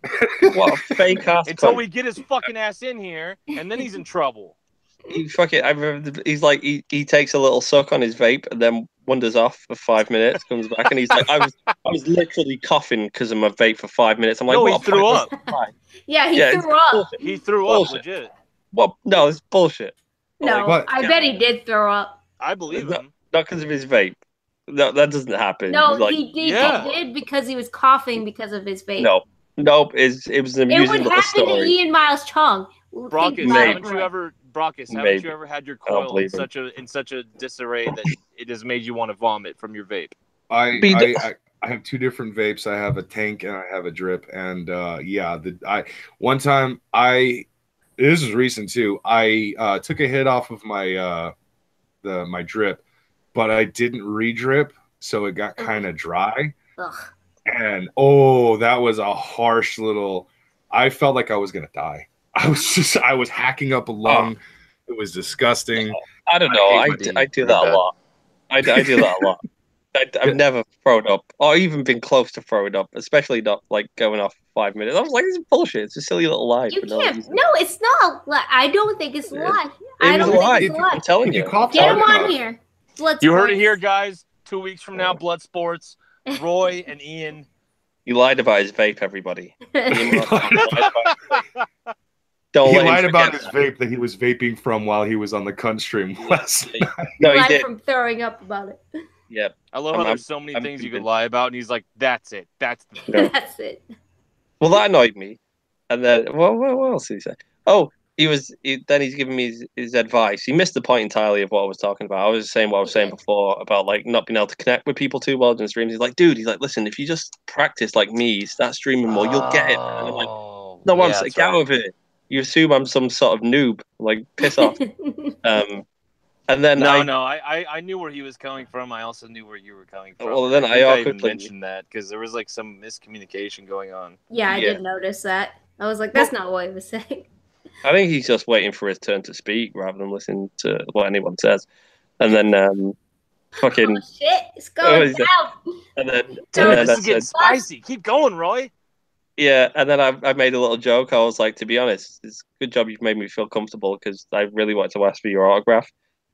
What a fake ass. until cunt. we get his fucking ass in here, and then he's in trouble. He's like he takes a little suck on his vape and then wanders off for 5 minutes, comes back and he's like, I was literally coughing because of my vape for 5 minutes. I'm like, No, he what? threw up. Yeah, he it's threw up. bullshit. He threw Bullshit. up, legit. What? No, it's bullshit. No, What? I bet he did throw up. I believe him. Not because of his vape. No, that doesn't happen. No, Like, he did. Yeah. He did because he was coughing because of his vape. nope. It was an It amusing would little happen to story. Ian Miles Chong. Brockus, Think about haven't it. you ever, Brockus, haven't Maybe. you ever had your I don't coil in believe him. such a disarray that it has made you want to vomit from your vape? I have 2 different vapes. I have a tank and I have a drip. And one time this is recent too. I took a hit off of my my drip, but I didn't re-drip, so it got kind of dry. Ugh. And that was a harsh little. I felt like I was gonna die. I was hacking up a lung. It was disgusting. I don't know. I I hate do when you that do a lot. I do that a lot. I've never thrown up or even been close to throwing up, especially not like going off 5 minutes. I was like, this is bullshit. It's a silly little lie. You for no can't. reason. No, it's not. I don't think it's a lie. I It was don't a lie. think it's a lie. I'm telling If you you. cough Get hard him on enough- here. Blood You heard it sports. here, guys. 2 weeks from now, Blood Sports. Roy and Ian. You lied about his vape, everybody. Don't He let him lied about forget his vape that he was vaping from while he was on the cunt stream last night. No, he Lied did. from throwing up about it. Yeah. I love how I'm- there's so many I'm things you could convinced. lie about, and he's like, "That's it. That's the No. That's it. Well, that annoyed me. And then, what else did he say? Oh, then he's giving me his advice. He missed the point entirely of what I was talking about. I was just saying what I was saying before about like not being able to connect with people too well during streams. He's like, dude, listen, if you just practice like me, start streaming more, you'll get it. And I'm like, no, yeah, I'm that's get right. out of it. You assume I'm some sort of noob. Like, piss off. And then I knew where he was coming from. I also knew where you were coming from. Well, then I I think I even awkwardly- mentioned that because there was like some miscommunication going on. Yeah, I Yeah. did notice that. I was like, that's not what he was saying. I think he's just waiting for his turn to speak rather than listening to what anyone says. And then fucking Oh shit, it's going is it? down. and then Dude, and then this I is getting said, spicy. Keep going, Roy. yeah, and then I made a little joke. I was like, to be honest, it's a good job you've made me feel comfortable because I really wanted to ask for your autograph.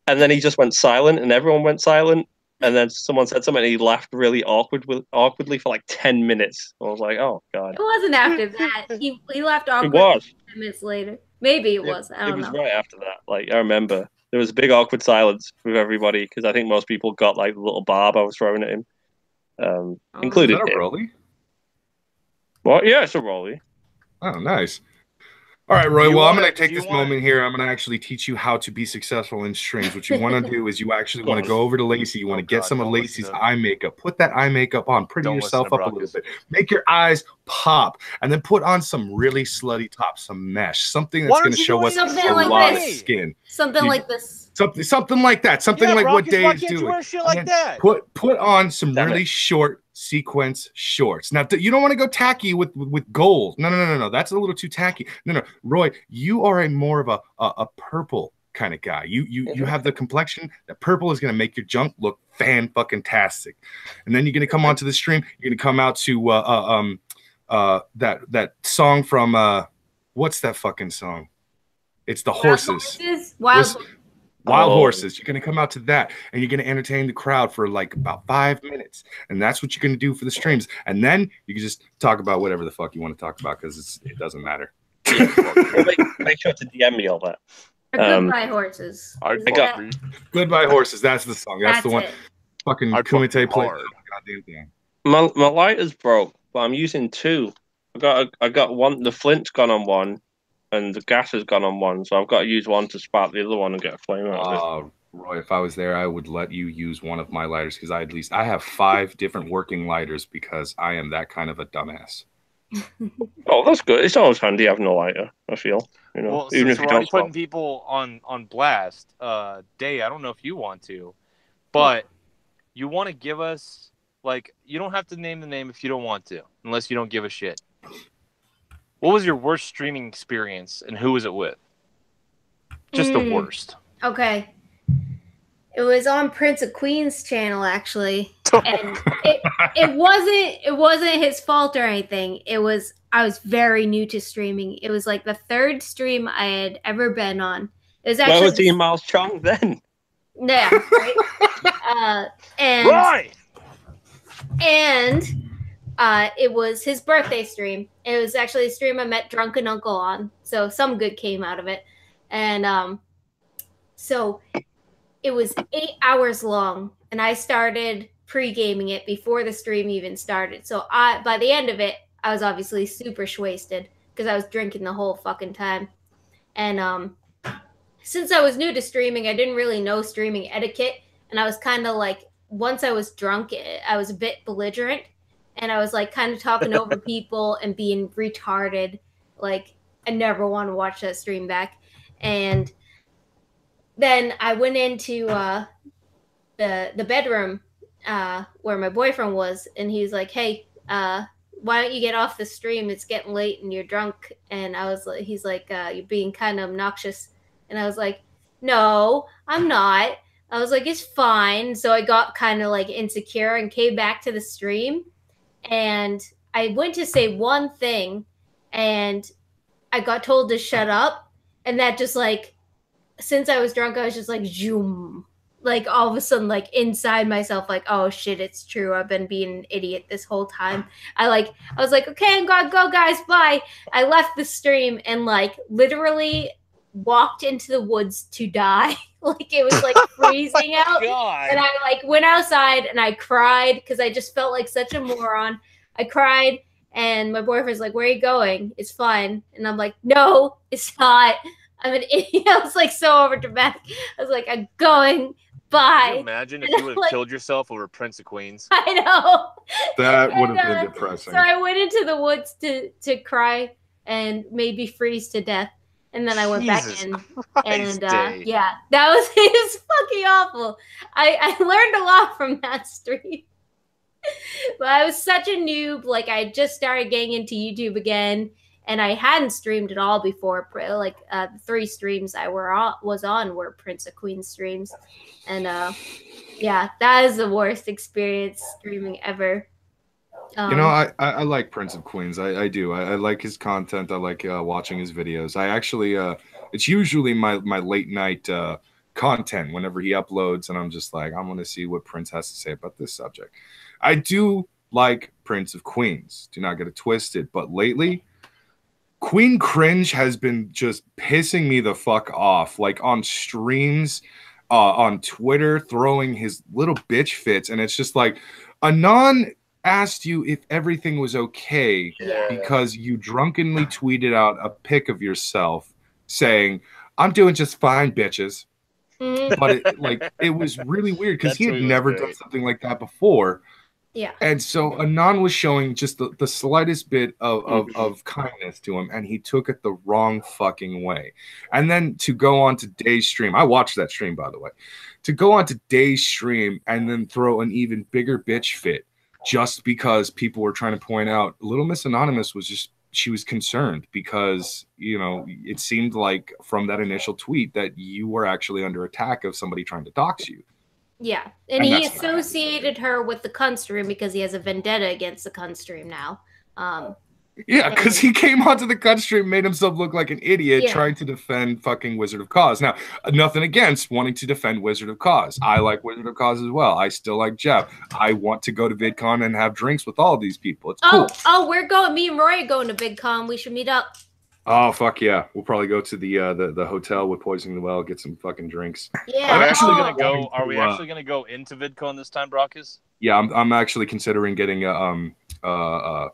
And then he just went silent, and everyone went silent. And then someone said something, and he laughed really awkwardly for like 10 minutes. I was like, oh god, It wasn't after that. He left it awkward was. 10 minutes later. Maybe it was. I It don't was know. right after that. Like I remember, there was a big awkward silence with everybody because I think most people got like the little barb I was throwing at him, Is included that a him. Rolly? What? Yeah, it's a Rolly. Oh, nice. All right, Roy. Do you Well, I'm wanna- going to take do you this wanna- moment here. I'm going to actually teach you how to be successful in streams. What you want to do is you actually want to go over to Lacey. You want Oh, to get God, some of don't listen Lacey's to- eye makeup. Put that eye makeup on. Pretty Don't yourself listen up to a little Brockus. bit. Make your eyes pop. And then put on some really slutty top, some mesh. Something Why that's don't going to you show do us something a like lot of this? skin. Something You- like this. Something like that. Something Yeah, like what Brockus, Dave why is can't you doing. wear shit And like then that? Put on some Damn really short sequence shorts. Now you don't want to go tacky with gold. No. That's a little too tacky. No. Roy, you are more of a purple kind of guy. You have the complexion. That purple is gonna make your junk look fan-fucking-tastic. And then you're gonna come onto the stream. You're gonna come out to that song from what's that fucking song? It's the horses. Wild Oh. Horses. You're going to come out to that and you're going to entertain the crowd for like about 5 minutes. And that's what you're going to do for the streams. And then you can just talk about whatever the fuck you want to talk about because it doesn't matter. Well, make sure to DM me all that. Goodbye horses. I Is got- that- Goodbye Horses. That's the song. That's the one. it. Fucking I'd Kumite fucking play. hard. Goddamn thing. My lighter's broke, but I'm using two. I got one. The flint's gone on one, and the gas has gone on one. So I've got to use one to spark the other one and get a flame out of it. Roy, if I was there, I would let you use one of my lighters because I have 5 different working lighters because I am that kind of a dumbass. Oh, that's good. It's always handy having a lighter, I feel. You know, Well, even since if you we're don't already putting smoke. people on blast, Day, I don't know if you want to, but you want to give us, like, you don't have to name the name if you don't want to, unless you don't give a shit. What was your worst streaming experience, and who was it with? Just the worst. Okay. It was on Prince of Queen's channel, actually, and it wasn't his fault or anything. I was very new to streaming. It was like the third stream I had ever been on. It was actually Where was he in Miles Chong then? Yeah, right. Right. And it was his birthday stream. It was actually a stream I met Drunken Uncle on, so some good came out of it. And so it was 8 hours long, and I started pre-gaming it before the stream even started. So by the end of it, I was obviously super wasted because I was drinking the whole fucking time. And since I was new to streaming, I didn't really know streaming etiquette, and I was kind of like, once I was drunk, I was a bit belligerent, and I was like kind of talking over people and being retarded. Like, I never want to watch that stream back. And then I went into the bedroom where my boyfriend was, and he's like, "Hey, why don't you get off the stream? It's getting late and you're drunk." And I was like, he's like, "You're being kind of obnoxious." And I was like, "No, I'm not." I was like, "It's fine." So I got kind of like insecure and came back to the stream, and I went to say one thing, and I got told to shut up, and that just like, since I was drunk, I was just like, zoom. Like, all of a sudden, like, inside myself, like, oh shit, it's true. I've been being an idiot this whole time. I was like, okay, I'm gonna go, guys, bye. I left the stream and, like, literally walked into the woods to die. Like, it was, like, freezing out. God. And I, like, went outside and I cried because I just felt like such a moron. I cried, and my boyfriend's like, where are you going? It's fine. And I'm like, no, it's not. I'm an idiot. I was like so over dramatic. I was like, I'm going. Bye. Can you imagine if you would have like, killed yourself over Prince of Queens? I know. That would have been depressing. So I went into the woods to cry and maybe freeze to death. And then I went back in. And yeah, that was it was fucking awful. I learned a lot from that stream. But I was such a noob. Like, I just started getting into YouTube again. And I hadn't streamed at all before. Like, the 3 streams I was on were Prince of Queen streams. And yeah, that is the worst experience streaming ever. You know, I like Prince of Queens. I do. I like his content. I like watching his videos. I actually, it's usually my late night content whenever he uploads, and I'm just like, I want to see what Prince has to say about this subject. I do like Prince of Queens. Do not get it twisted. But lately, Queen Cringe has been just pissing me the fuck off, like on streams, on Twitter, throwing his little bitch fits, and it's just like, Anon asked you if everything was okay because you drunkenly tweeted out a pic of yourself saying, "I'm doing just fine, bitches." But it was really weird because he had never done something like that before. Yeah. And so Anon was showing just the slightest bit of kindness to him, and he took it the wrong fucking way. And then to go on to Day's stream, I watched that stream, by the way, to go on to Day's stream and then throw an even bigger bitch fit just because people were trying to point out Little Miss Anonymous was just, she was concerned because, you know, it seemed like from that initial tweet that you were actually under attack of somebody trying to dox you. Yeah, and he associated her with the cunt stream because he has a vendetta against the cunt stream now. Yeah, because he came onto the cunt stream, made himself look like an idiot trying to defend fucking Wizard of Cause. Now, nothing against wanting to defend Wizard of Cause. I like Wizard of Cause as well. I still like Jeff. I want to go to VidCon and have drinks with all of these people. It's cool. Oh, we're going. Me and Roy are going to VidCon. We should meet up. Oh, fuck yeah. We'll probably go to the hotel with Poisoning the Well, get some fucking drinks. Yeah. Are we actually going to go into VidCon this time, Brockus? Yeah, I'm actually considering getting a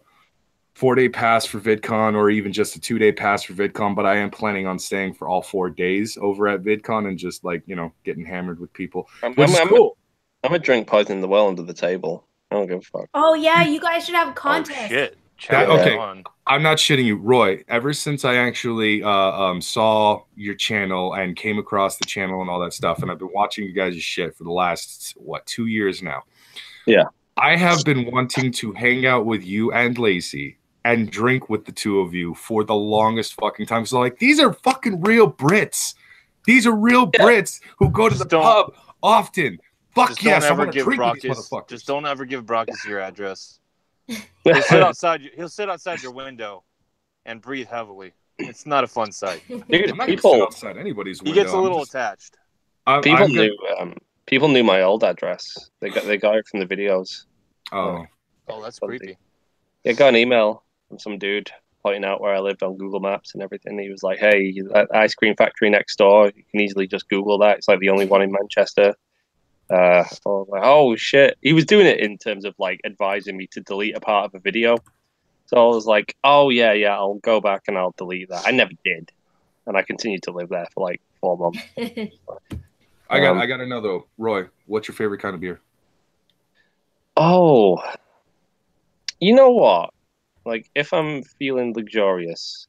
4-day pass for VidCon or even just a 2-day pass for VidCon, but I am planning on staying for all 4 days over at VidCon and just, like, you know, getting hammered with people. Which is cool. I'm a drink Poisoning the Well under the table. I don't give a fuck. Oh, yeah, you guys should have a contest. Oh, shit. challenge okay. on. I'm not shitting you, Roy. Ever since I actually saw your channel and came across the channel and all that stuff, and I've been watching you guys' shit for the last 2 years now. Yeah. I have been wanting to hang out with you and Lacey and drink with the two of you for the longest fucking time. So like, these are fucking real Brits. These are real Brits who go to the pub often. Fuck yes, I want to drink with these motherfuckers. Just don't ever give Brockus your address. He'll sit outside your window and breathe heavily. It's not a fun sight. Dude, I'm not gonna sit outside anybody's window. He gets a little attached. People knew my old address. They got it from the videos. Oh, that's creepy. Yeah, got an email from some dude pointing out where I lived on Google Maps and everything. He was like, "Hey, that ice cream factory next door. You can easily just Google that. It's like the only one in Manchester." I was like, "Oh shit!" He was doing it in terms of like advising me to delete a part of a video. So I was like, "Oh yeah, I'll go back and I'll delete that." I never did, and I continued to live there for like 4 months. I got to know though, Roy. What's your favorite kind of beer? Oh, you know what? Like, if I'm feeling luxurious,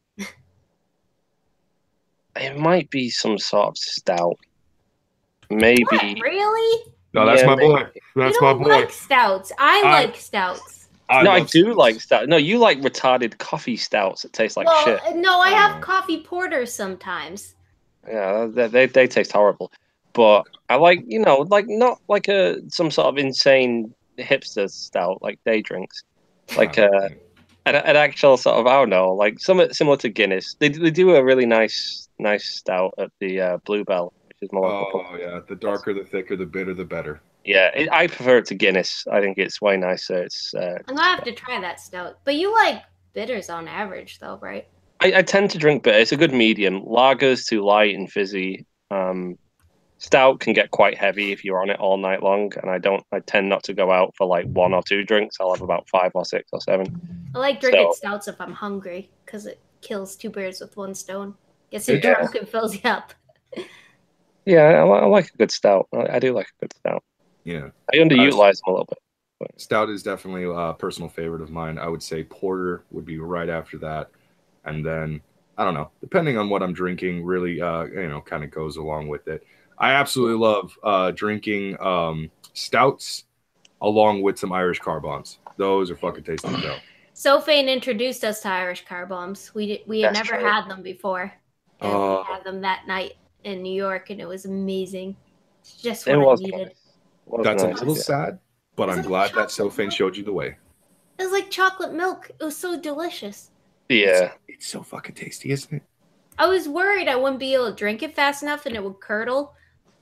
it might be some sort of stout. Maybe. What, really? No, that's my boy. That's my boy. You don't like stouts. I like stouts. I do like stout. No, you like retarded coffee stouts that taste like shit. No, I have coffee porters sometimes. Yeah, they taste horrible. But I like, like not like some sort of insane hipster stout like day drinks. Like an actual sort of, I don't know, like something similar to Guinness. They do a really nice stout at the Bluebell, which is more. Oh yeah, the darker, the thicker, the bitter, the better. Yeah, I prefer it to Guinness. I think it's way nicer. It's. I'm gonna have to try that stout. But you like bitters on average, though, right? I tend to drink bitter. It's a good medium. Lager's too light and fizzy. Stout can get quite heavy if you're on it all night long, and I tend not to go out for like 1 or 2 drinks. I'll have about 5 or 6 or 7. I like drinking stouts if I'm hungry because it kills 2 birds with 1 stone. Gets you drunk and fills you up. Yeah, I like a good stout. I do like a good stout. Yeah, I underutilize them a little bit. But. Stout is definitely a personal favorite of mine. I would say porter would be right after that, and then I don't know, depending on what I'm drinking, really, kind of goes along with it. I absolutely love drinking stouts along with some Irish car bombs. Those are fucking tasty as hell. Sophane introduced us to Irish car bombs. We had never had them before. And we had them that night in New York, and it was amazing. It's just what I needed. That's a little sad, but I'm glad that Sophane showed you the way. It was like chocolate milk. It was so delicious. Yeah. It's so fucking tasty, isn't it? I was worried I wouldn't be able to drink it fast enough and it would curdle.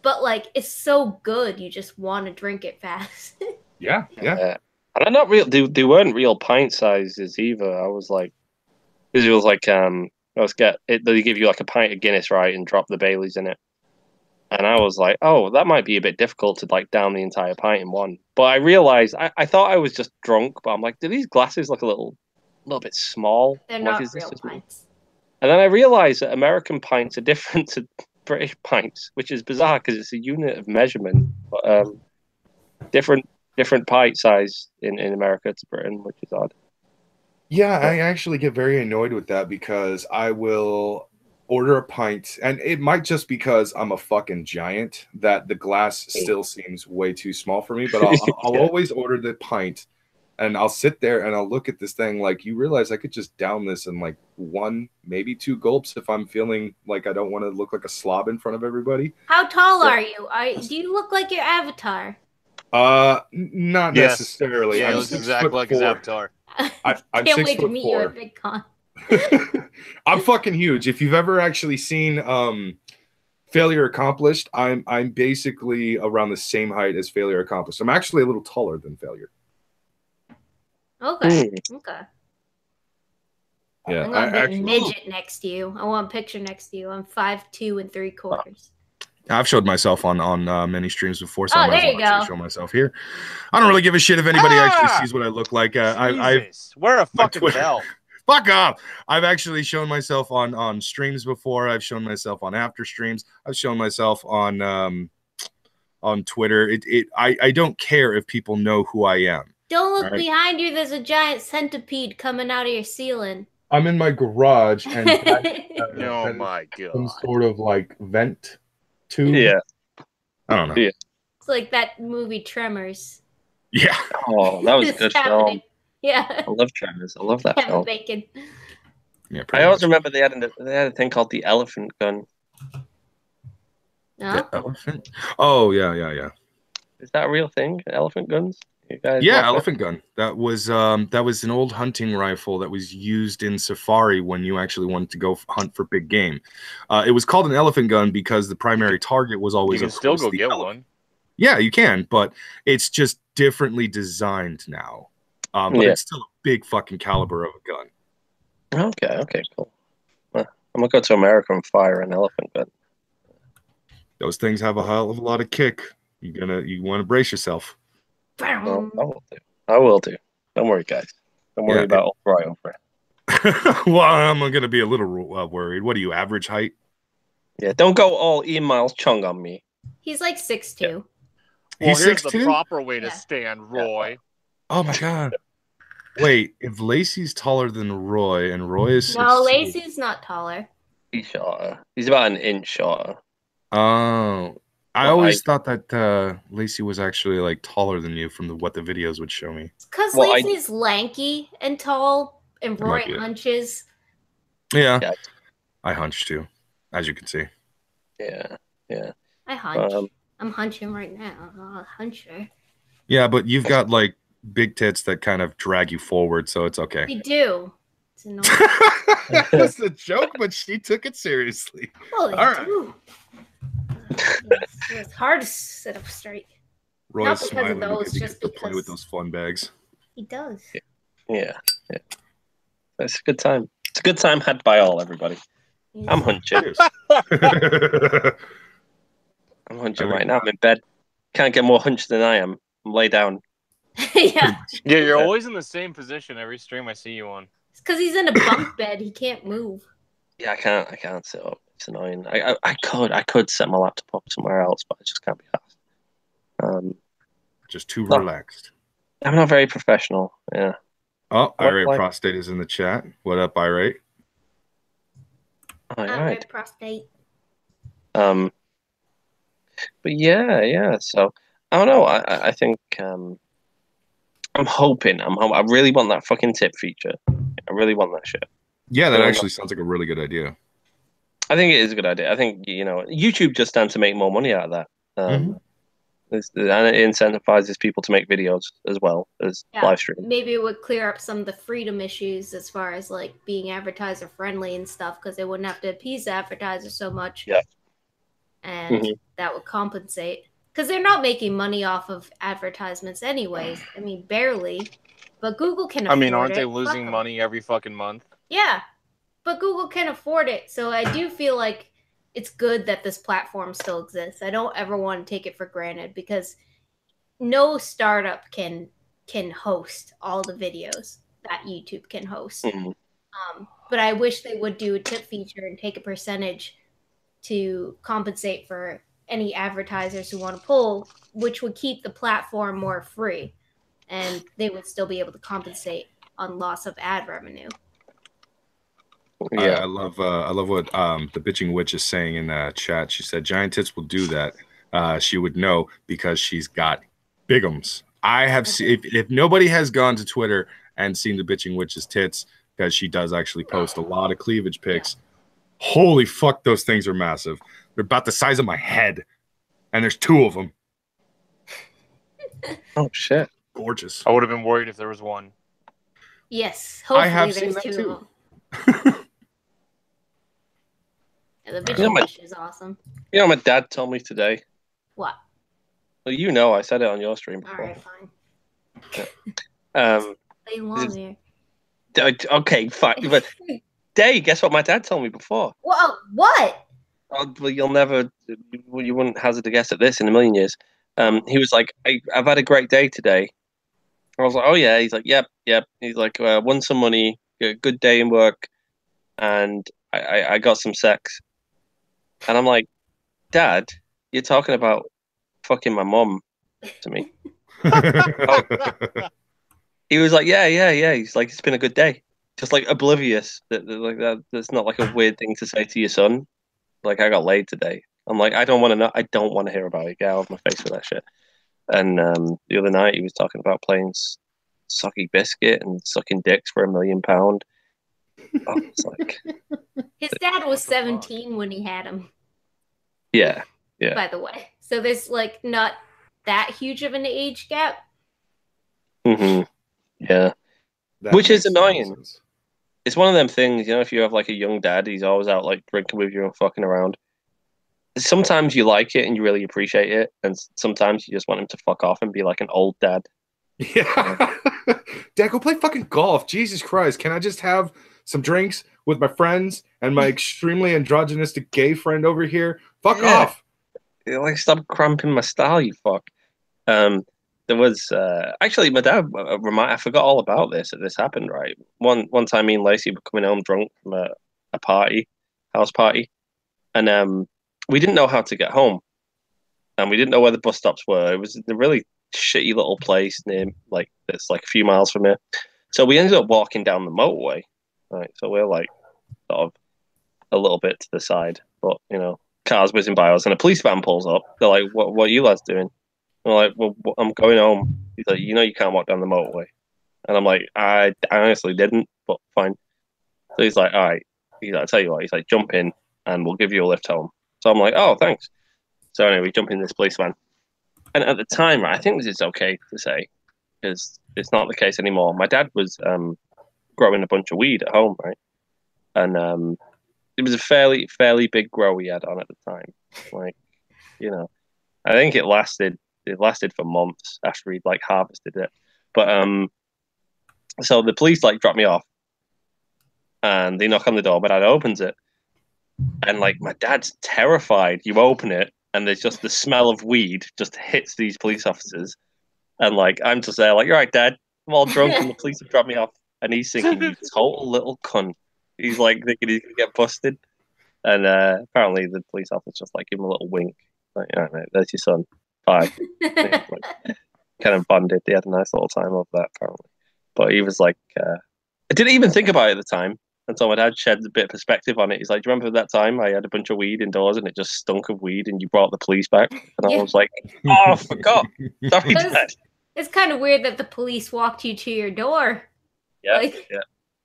But, like, it's so good, you just want to drink it fast. Yeah. And they're not real. They weren't real pint sizes either. I was like, because it was like, they give you like a pint of Guinness, right, and drop the Baileys in it. And I was like, oh, that might be a bit difficult to like down the entire pint in one. But I realized I thought I was just drunk, but I'm like, do these glasses look a little bit small? They're like, not real pints. And then I realized that American pints are different to British pints, which is bizarre because it's a unit of measurement, but different pint size in America to Britain, which is odd. Yeah, I actually get very annoyed with that because I will order a pint, and it might just because I'm a fucking giant that the glass still seems way too small for me, but I'll always order the pint, and I'll sit there and I'll look at this thing like, you realize I could just down this in like 1, maybe 2 gulps if I'm feeling like I don't want to look like a slob in front of everybody. How tall are you? Do you look like your avatar? Not necessarily. Yeah, I'm he looks exactly like his avatar. I'm Can't wait 6'4". to meet you at VidCon. I'm fucking huge. If you've ever actually seen Failure Accomplished, I'm basically around the same height as Failure Accomplished. I'm actually a little taller than Failure. Okay. Yeah, I'm gonna be a midget next to you. I want a picture next to you. I'm 5'2 3/4. I've showed myself on many streams before, so I there you go. show myself here. I don't really give a shit if anybody actually sees what I look like. Wear a fucking bell. Fuck off! I've actually shown myself on streams before. I've shown myself on after streams. I've shown myself on Twitter. I don't care if people know who I am. Don't look All right. behind you. There's a giant centipede coming out of your ceiling. I'm in my garage, and that, Oh that is my some god. sort of like vent tube. Yeah. I don't know. Yeah. It's like that movie Tremors. Yeah. Oh, that was a It's good happening. film. Yeah. I love Tremors. I love that Kevin film. Bacon. Yeah. I Pretty always much. remember they had a thing called the elephant gun. Huh? The elephant. Oh yeah. Is that a real thing? Elephant guns? You guys Yeah, like that? elephant gun. That was an old hunting rifle that was used in safari when you actually wanted to go hunt for big game. It was called an elephant gun because the primary target was You always, can of still course, go the get elephant. one. Yeah, you can, but it's just differently designed now. But Yeah. it's still a big fucking caliber of a gun. Okay, cool. I'm gonna go to America and fire an elephant gun. Those things have a hell of a lot of kick. You want to brace yourself. Well, I will do. Don't worry, guys. Don't worry Yeah, about old Fry over it. Well, I'm gonna be a little worried. What are you, average height? Yeah, don't go all Ian Miles Chung on me. He's like 6'2". Well, He's here's the 6'2"? proper way to Yeah. stand, Roy. Oh my god. Wait, if Lacey's taller than Roy and Roy is 6'2", No, Lacey's not taller. He's shorter. He's about an inch shorter. Oh, I Well, always thought that Lacey was actually like taller than you from what the videos would show me. It's because Well, Lacey's lanky and tall, and That Roy might be it. hunches. Yeah, Yeah. I hunch too, as you can see. Yeah. I hunch. Um, I'm hunching right now. I'm a huncher. Yeah, but you've got like big tits that kind of drag you forward, so it's okay. They do. It's annoying. That was a joke, but she took it seriously. Oh, they All right. do. It's hard to sit up straight. Roy's Not because of smiling those, because he just gets to play with because- those fun bags. He does. Yeah. It's a good time. It's a good time had by all, everybody. I'm hunching. Cheers. I'm hunching right now. I'm in bed. Can't get more hunched than I am. I'm lay down. Yeah. Yeah, you're always in the same position every stream I see you on. It's because he's in a bunk bed. He can't move. Yeah, I can't sit up. It's annoying. I could set my laptop up somewhere else, but I just can't be asked. Just too No. relaxed. I'm not very professional. Yeah. Oh, What, Irate like- Prostate is in the chat. What up, Irate? All I'm right. red prostate. But yeah. So I don't know. I think I'm hoping. I really want that fucking tip feature. I really want that shit. Yeah, that Well, actually sounds like a really good idea. I think it is a good idea. I think YouTube just stands to make more money out of that. And it incentivizes people to make videos as well as Yeah. live stream. Maybe it would clear up some of the freedom issues as far as like being advertiser friendly and stuff because they wouldn't have to appease advertisers so much. Yeah. And Mhm. that would compensate because they're not making money off of advertisements anyways. I mean, barely. But Google can afford I mean, aren't it. they Fuck losing 'em. money every fucking month? Yeah. But Google can afford it. So I do feel like it's good that this platform still exists. I don't ever want to take it for granted because no startup can host all the videos that YouTube can host. Mhm. But I wish they would do a tip feature and take a percentage to compensate for any advertisers who want to pull, which would keep the platform more free, and they would still be able to compensate on loss of ad revenue. I love what the bitching witch is saying in the chat. She said giant tits will do that. She would know because she's got bigums. I have seen if nobody has gone to Twitter and seen the bitching witch's tits because she does actually post a lot of cleavage pics. Holy fuck, those things are massive. They're about the size of my head, and there's two of them. Oh shit! Gorgeous. I would have been worried if there was one. Yes, hopefully I have there's seen that two too. of them. Yeah, the You know, bitchy my- witch is awesome. You know, what my dad told me today. What? Well, I said it on your stream All before. right, fine. Play along Is- here. Okay, fine. But Day, guess what my dad told me before? Whoa, what? Oh, well, you wouldn't hazard a guess at this in a million years. He was like, I've had a great day today. I was like, oh yeah. He's like, yep. He's like, won some money, a good day in work, and I got some sex. And I'm like, Dad, you're talking about fucking my mom to me. he was like, yeah. He's like, it's been a good day. Just like oblivious like that. That's not like a weird thing to say to your son. Like, I got laid today. I'm like, I don't want to know. I don't want to hear about it. Get out of my face with that shit. And the other night he was talking about playing Sucky Biscuit and sucking dicks for £1 million. I was like, His dad was 17 when he had him. yeah. By the way, so there's like not that huge of an age gap. Mm-hmm. Yeah, That which is makes no annoying. sense. It's one of them things, you know. If you have like a young dad, he's always out like drinking with you and fucking around. Sometimes you like it and you really appreciate it, and sometimes you just want him to fuck off and be like an old dad. Yeah. Dad, go play fucking golf. Jesus Christ. Can I just have some drinks with my friends and my extremely androgynistic gay friend over here? Fuck off. Like, stop cramping my style, you fuck. There was actually my dad. I forgot all about this. That this happened, right? One time, me and Lacey were coming home drunk from a house party, and we didn't know how to get home, and we didn't know where the bus stops were. It was a really shitty little place near, like, it's like a few miles from here. So we ended up walking down the motorway, right? So we're like sort of a little bit to the side, but you know, cars whizzing by us, and a police van pulls up. They're like, "What are you lads doing?" I'm like, "Well, I'm going home." He's like, "You know, you can't walk down the motorway," and I'm like, "I honestly didn't, but fine." So he's like, "All right." He's like, "I'll tell you what." He's like, "Jump in, and we'll give you a lift home." So I'm like, "Oh, thanks." So anyway, we jump in this police van, and at the time, I think this is okay to say, because it's not the case anymore. My dad was growing a bunch of weed at home, right, and it was a fairly big grow he had on at the time. Like, you know, I think it lasted for months after he'd like harvested it. But so the police like drop me off, and they knock on the door. My dad opens it, and like my dad's terrified. You open it, and there's just the smell of weed just hits these police officers, and like I'm just there like, "You're right, Dad. I'm all drunk, and the police have dropped me off." And he's thinking, "You total little cunt." He's like thinking he's gonna get busted. And apparently the police officer just like give him a little wink, like, "All right, mate, there's your son. Bye." Yeah, like, kind of bonded. They had a nice little time over that, apparently. But he was like, I didn't even think about it at the time until my dad shed a bit of perspective on it. He's like, "Do you remember that time I had a bunch of weed indoors and it just stunk of weed and you brought the police back?" And I was like, "Oh, I forgot. Sorry, Dad." It's kind of weird that the police walked you to your door. Yeah, Like, yeah.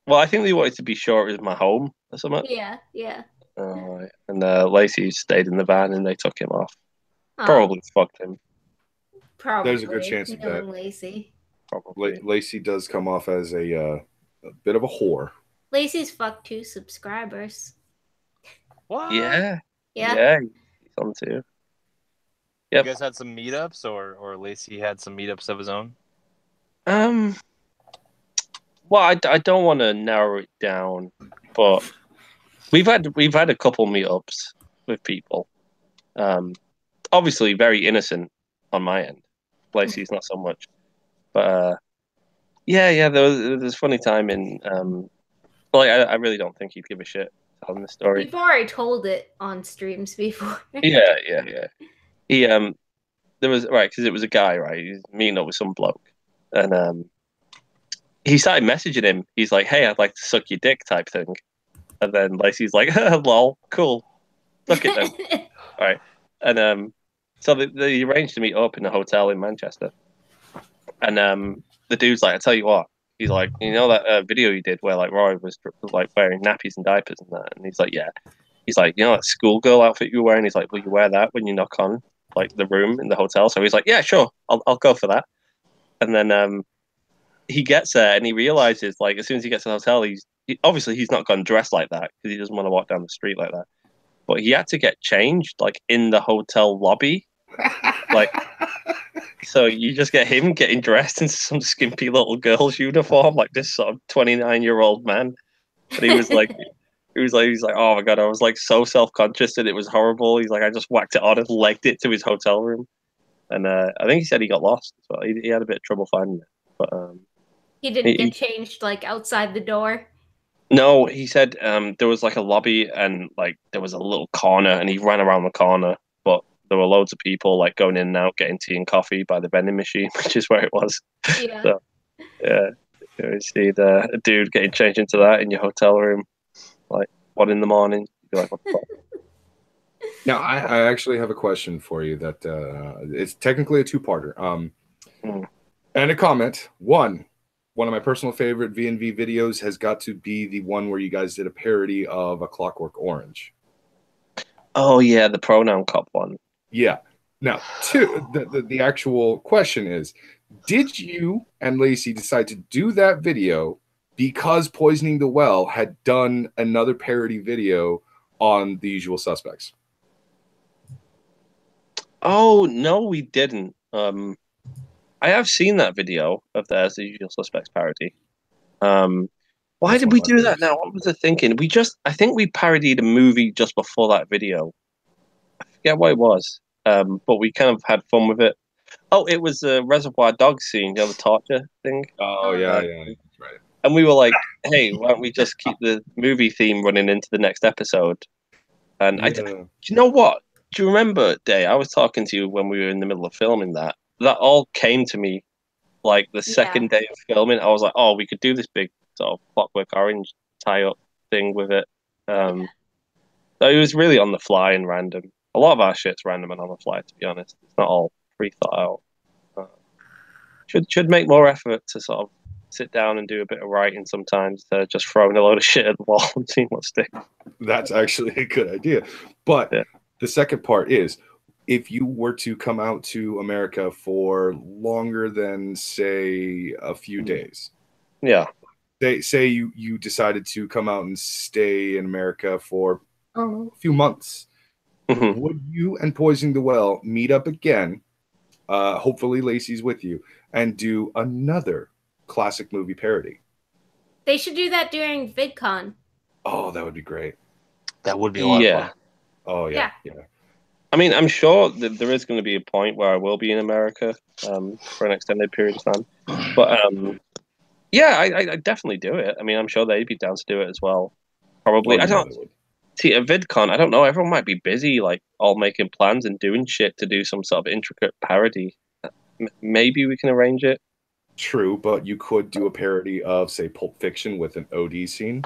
Well, I think they wanted to be sure it was my home or something. yeah. And Lacey stayed in the van and they took him off. Oh, Probably fucked him. probably. There's a good chance of that. Lacey. Probably. Lacey does come off as a bit of a whore. Lacey's fucked 2 subscribers. What? Yeah. He's on too. Yep. You guys had some meetups, or Lacey had some meetups of his own? Well, I don't want to narrow it down, but we've had a couple meetups with people. Obviously very innocent on my end. Lacey's not so much, but there was a funny time in like I really don't think he'd give a shit telling the story. You've already told it on streams before. Yeah. He there was, right, because it was a guy, right? He was meeting up with some bloke, and he started messaging him. He's like, "Hey, I'd like to suck your dick," type thing. And then Lacey's like, "Lol, cool, suck it then." All right, and so they arranged to meet up in a hotel in Manchester, and the dude's like, "I tell you what," he's like, "You know that video you did where like Roy was like wearing nappies and diapers and that?" And he's like, "Yeah." He's like, "You know that schoolgirl outfit you were wearing?" He's like, "Will you wear that when you knock on like the room in the hotel?" So he's like, "Yeah, sure, I'll go for that." And then he gets there and he realizes, like, as soon as he gets to the hotel, obviously he's not gone dressed like that because he doesn't want to walk down the street like that. But he had to get changed like in the hotel lobby, like. So you just get him getting dressed in some skimpy little girl's uniform, like this sort of 29-year-old man. And he was like, "Oh my God," I was like so self-conscious and it was horrible. He's like, "I just whacked it on and legged it to his hotel room." And I think he said he got lost. So he had a bit of trouble finding it. But He didn't get changed like outside the door. no, he said there was like a lobby and like there was a little corner and he ran around the corner, but there were loads of people like going in and out getting tea and coffee by the vending machine, which is where it was. Yeah. So Yeah. You see a dude getting changed into that in your hotel room, like 1 in the morning. You'd be like, what the fuck? Now, I actually have a question for you that it's technically a two-parter. And a comment. One of my personal favorite V&V videos has got to be the one where you guys did a parody of A Clockwork Orange. Oh, yeah, the pronoun cop one. Yeah. Now, two, the actual question is, did you and Lacey decide to do that video because Poisoning the Well had done another parody video on The Usual Suspects? Oh, no, we didn't. I have seen that video of theirs, The Usual Suspects parody. Why That's did one we of my do that favorites. now? What was I thinking? I think we parodied a movie just before that video. I forget what it was, but we kind of had fun with it. Oh, it was the Reservoir Dogs scene, the torture thing. Oh, yeah, that's right. And we were like, hey, why don't we just keep the movie theme running into the next episode? And do you know what? Do you remember, Day? I was talking to you when we were in the middle of filming that. That all came to me like the second day of filming. I was like, oh, we could do this big sort of Clockwork Orange tie-up thing with it. So it was really on the fly and random. A lot of our shit's random and on the fly, to be honest. It's not all pre-thought out. Should make more effort to sort of sit down and do a bit of writing sometimes, just throwing a load of shit at the wall and seeing what sticks. That's actually a good idea. But the second part is, if you were to come out to America for longer than, say, a few days. Yeah. Say you decided to come out and stay in America for a few months. Mm-hmm. Would you and Poisoning the Well meet up again? Hopefully Lacey's with you, and do another classic movie parody. They should do that during VidCon. Oh, that would be great. That would be a lot of fun. Oh, yeah. I mean, I'm sure that there is going to be a point where I will be in America for an extended period of time. But yeah, I definitely do it. I mean, I'm sure they'd be down to do it as well. Probably. I don't see at VidCon. I don't know. Everyone might be busy, like all making plans and doing shit to do some sort of intricate parody. Maybe we can arrange it. True, but you could do a parody of, say, Pulp Fiction with an OD scene.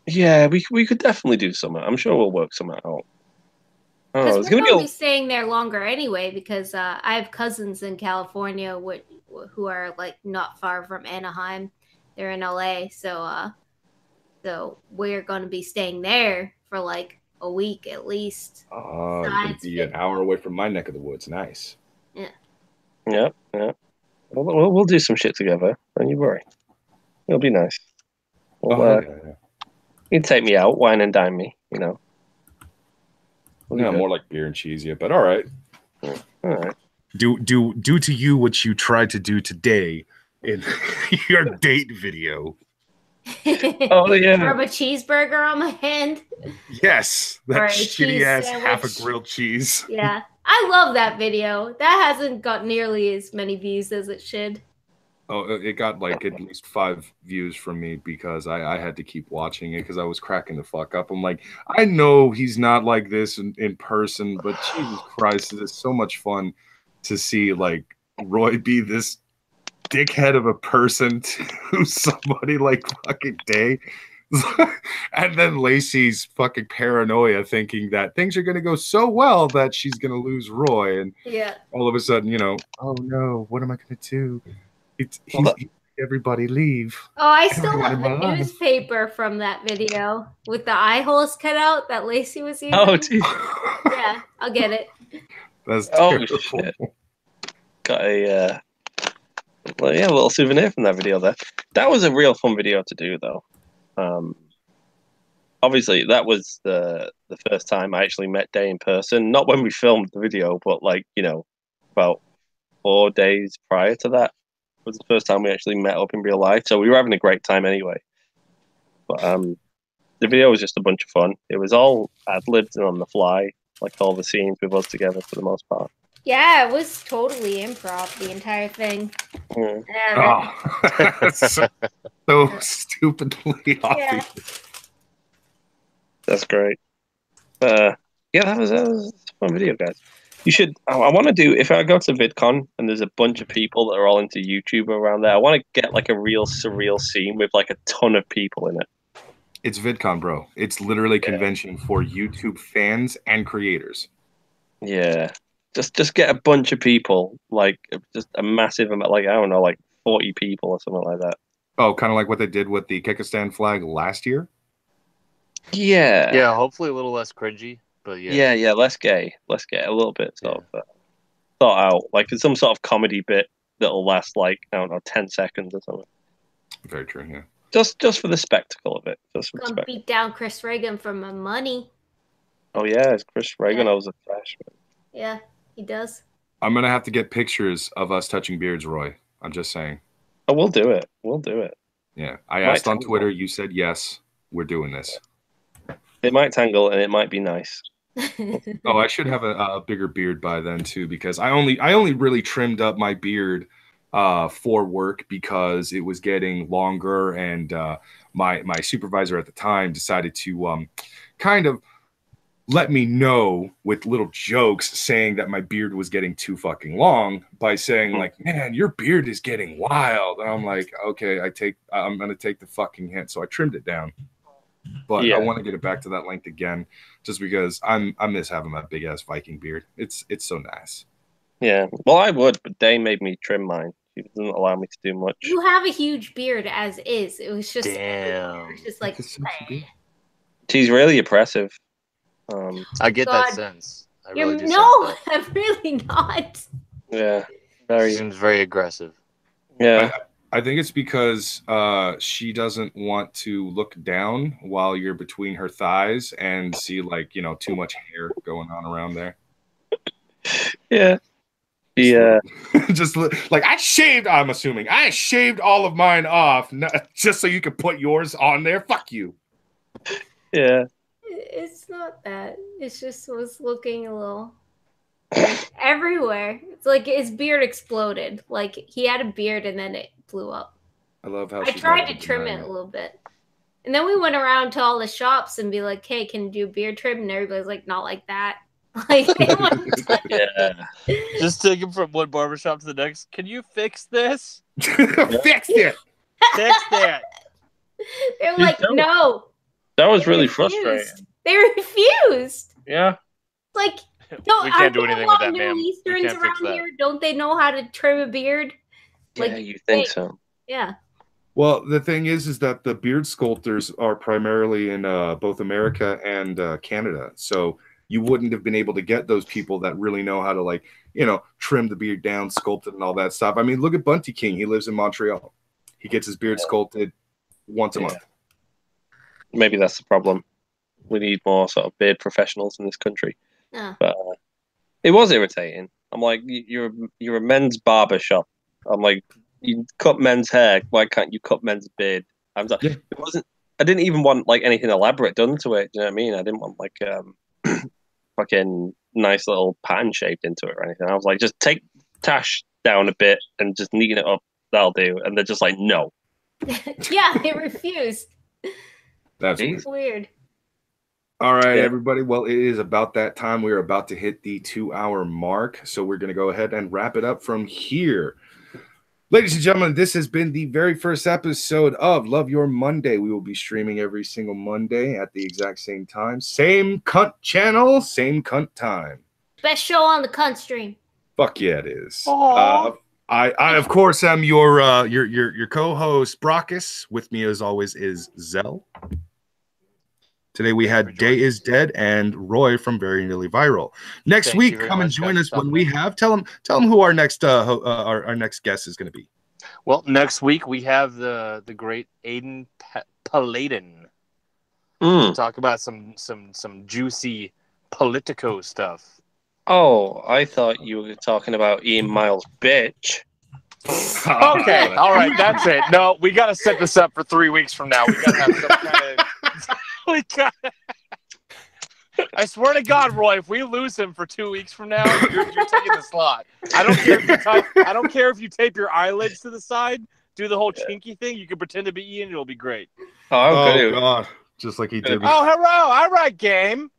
Yeah, we could definitely do something. I'm sure we'll work something out. Because we're going to be staying there longer anyway, because I have cousins in California who are like not far from Anaheim. They're in LA, so we're going to be staying there for like a week at least. You're going to be an hour away from my neck of the woods. Nice. Yeah. We'll do some shit together. Don't you worry. It'll be nice. You can take me out, wine and dine me, you know. Yeah, more like beer and cheese, yeah, but all right. All right. Do to you what you tried to do today in your date video. Oh, yeah. Rub a cheeseburger on my hand. Yes, that shitty ass half a grilled cheese. Yeah, I love that video. That hasn't got nearly as many views as it should. Oh, it got like at least 5 views from me because I had to keep watching it because I was cracking the fuck up. I'm like, I know he's not like this in person, but Jesus Christ, it's so much fun to see like Roy be this dickhead of a person to somebody like fucking Day. And then Lacey's fucking paranoia thinking that things are going to go so well that she's going to lose Roy. And all of a sudden, you know, oh no, what am I going to do? Everybody leave. Oh, I still have the newspaper from that video with the eye holes cut out that Lacey was using. Oh, geez. Yeah, I'll get it. That's terrible. Shit. Got a little souvenir from that video there. That was a real fun video to do, though. Obviously, that was the first time I actually met Day in person. Not when we filmed the video, but like, you know, about 4 days prior to that. Was the first time we actually met up in real life, so we were having a great time anyway. But the video was just a bunch of fun. It was all ad-libbed and on the fly, like all the scenes with us together for the most part. Yeah, it was totally improv, the entire thing. So stupidly obvious. That's great. Yeah, that was a fun video, guys. You should. I want to do. If I go to VidCon and there's a bunch of people that are all into YouTube around there, I want to get like a real surreal scene with like a ton of people in it. It's VidCon, bro. It's literally a convention for YouTube fans and creators. Yeah, just get a bunch of people, like just a massive amount, like I don't know, like 40 people or something like that. Oh, kind of like what they did with the Kyrgyzstan flag last year. Yeah, Yeah, hopefully a little less cringy, but yeah. yeah. Less gay, a little bit sort of thought out, like some sort of comedy bit that'll last like I don't know, 10 seconds or something. Very true. Yeah. Just for the spectacle of it. Just for the Come spectacle. beat down Chris Reagan for my money. Oh yeah, it's Chris Reagan. Yeah. I was a freshman. Yeah, he does. I'm gonna have to get pictures of us touching beards, Roy. I'm just saying. Oh, we'll do it. We'll do it. Yeah, I asked on Twitter. You said yes. We're doing this. It might tangle and it might be nice. Oh, I should have a bigger beard by then too, because I only really trimmed up my beard for work because it was getting longer, and my supervisor at the time decided to kind of let me know with little jokes saying that my beard was getting too fucking long by saying like, man, your beard is getting wild. And I'm like, okay, I'm going to take the fucking hint. So I trimmed it down, but I want to get it back to that length again just because I miss having that big ass Viking beard. It's so nice. Yeah. Well, I would, but they made me trim mine. She doesn't allow me to do much. You have a huge beard as is. It was just, Damn. It was just like, She's really oppressive. I get God. that sense. I you're, really do no, sense that. I'm really not. Yeah. Very. Seems very aggressive. Yeah. I think it's because she doesn't want to look down while you're between her thighs and see like, you know, too much hair going on around there. Yeah. Yeah. Just like I'm assuming I shaved all of mine off just so you could put yours on there. Fuck you. Yeah. It's not that. It's just was looking a little everywhere. It's like his beard exploded. Like he had a beard and then it blew up. I love how I tried to trim it a little bit. And then we went around to all the shops and be like, hey, can you do beard trim? And everybody's like, not like that. Like, Yeah. Just take him from one barbershop to the next. Can you fix this? Fix it. Fix that. They're like, no. That was They really refused. frustrating. They refused. Yeah. Like, We can't do anything with that, ma'am. We Easterns can't fix around that. here, don't they know how to trim a beard? Like, Yeah, you think so. Yeah. Well, the thing is that the beard sculptors are primarily in both America and Canada. So you wouldn't have been able to get those people that really know how to, like, you know, trim the beard down, sculpt it, and all that stuff. I mean, look at Bunty King. He lives in Montreal. He gets his beard sculpted once a month. Maybe that's the problem. We need more sort of beard professionals in this country. Yeah. But it was irritating. I'm like, you're a men's barber shop. I'm like, you cut men's hair. Why can't you cut men's beard? I was like, it wasn't. I didn't even want like anything elaborate done to it. Do you know what I mean? I didn't want like fucking nice little pattern shaped into it or anything. I was like, just take tash down a bit and just neaten it up. That'll do. And they're just like, no. Yeah, they refused. That's weird. All right, everybody. Well, it is about that time. We're about to hit the 2-hour mark. So we're going to go ahead and wrap it up from here. Ladies and gentlemen, this has been the very first episode of Love Your Monday. We will be streaming every single Monday at the exact same time. Same cunt channel, same cunt time. Best show on the cunt stream. Fuck yeah, it is. I of course am your co-host Brockus. With me as always is Zell. Today we had Day is Dead and Roy from Very Nearly Viral. Next week, come and join us when we have. Tell them who our next our next guest is going to be. Well, next week we have the great Aiden Paladin. Talk about some juicy Politico stuff. Oh, I thought you were talking about Ian Miles' bitch. Okay, all right, that's it. No, we got to set this up for 3 weeks from now. We got to have some kind of. I swear to God, Roy, if we lose him for 2 weeks from now, you're taking the slot. I don't care if you tape your eyelids to the side, do the whole chinky thing. You can pretend to be Ian. It'll be great. Oh, God, just like he did. Oh, hello. All right, game.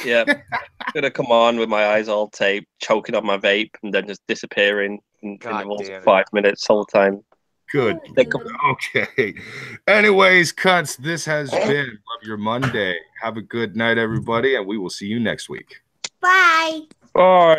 Yeah, gonna come on with my eyes all taped, choking on my vape, and then just disappearing in intervals of 5 minutes all the time. Good. Okay. Anyways, cunts, this has been Love Your Monday. Have a good night, everybody, and we will see you next week. Bye. Bye.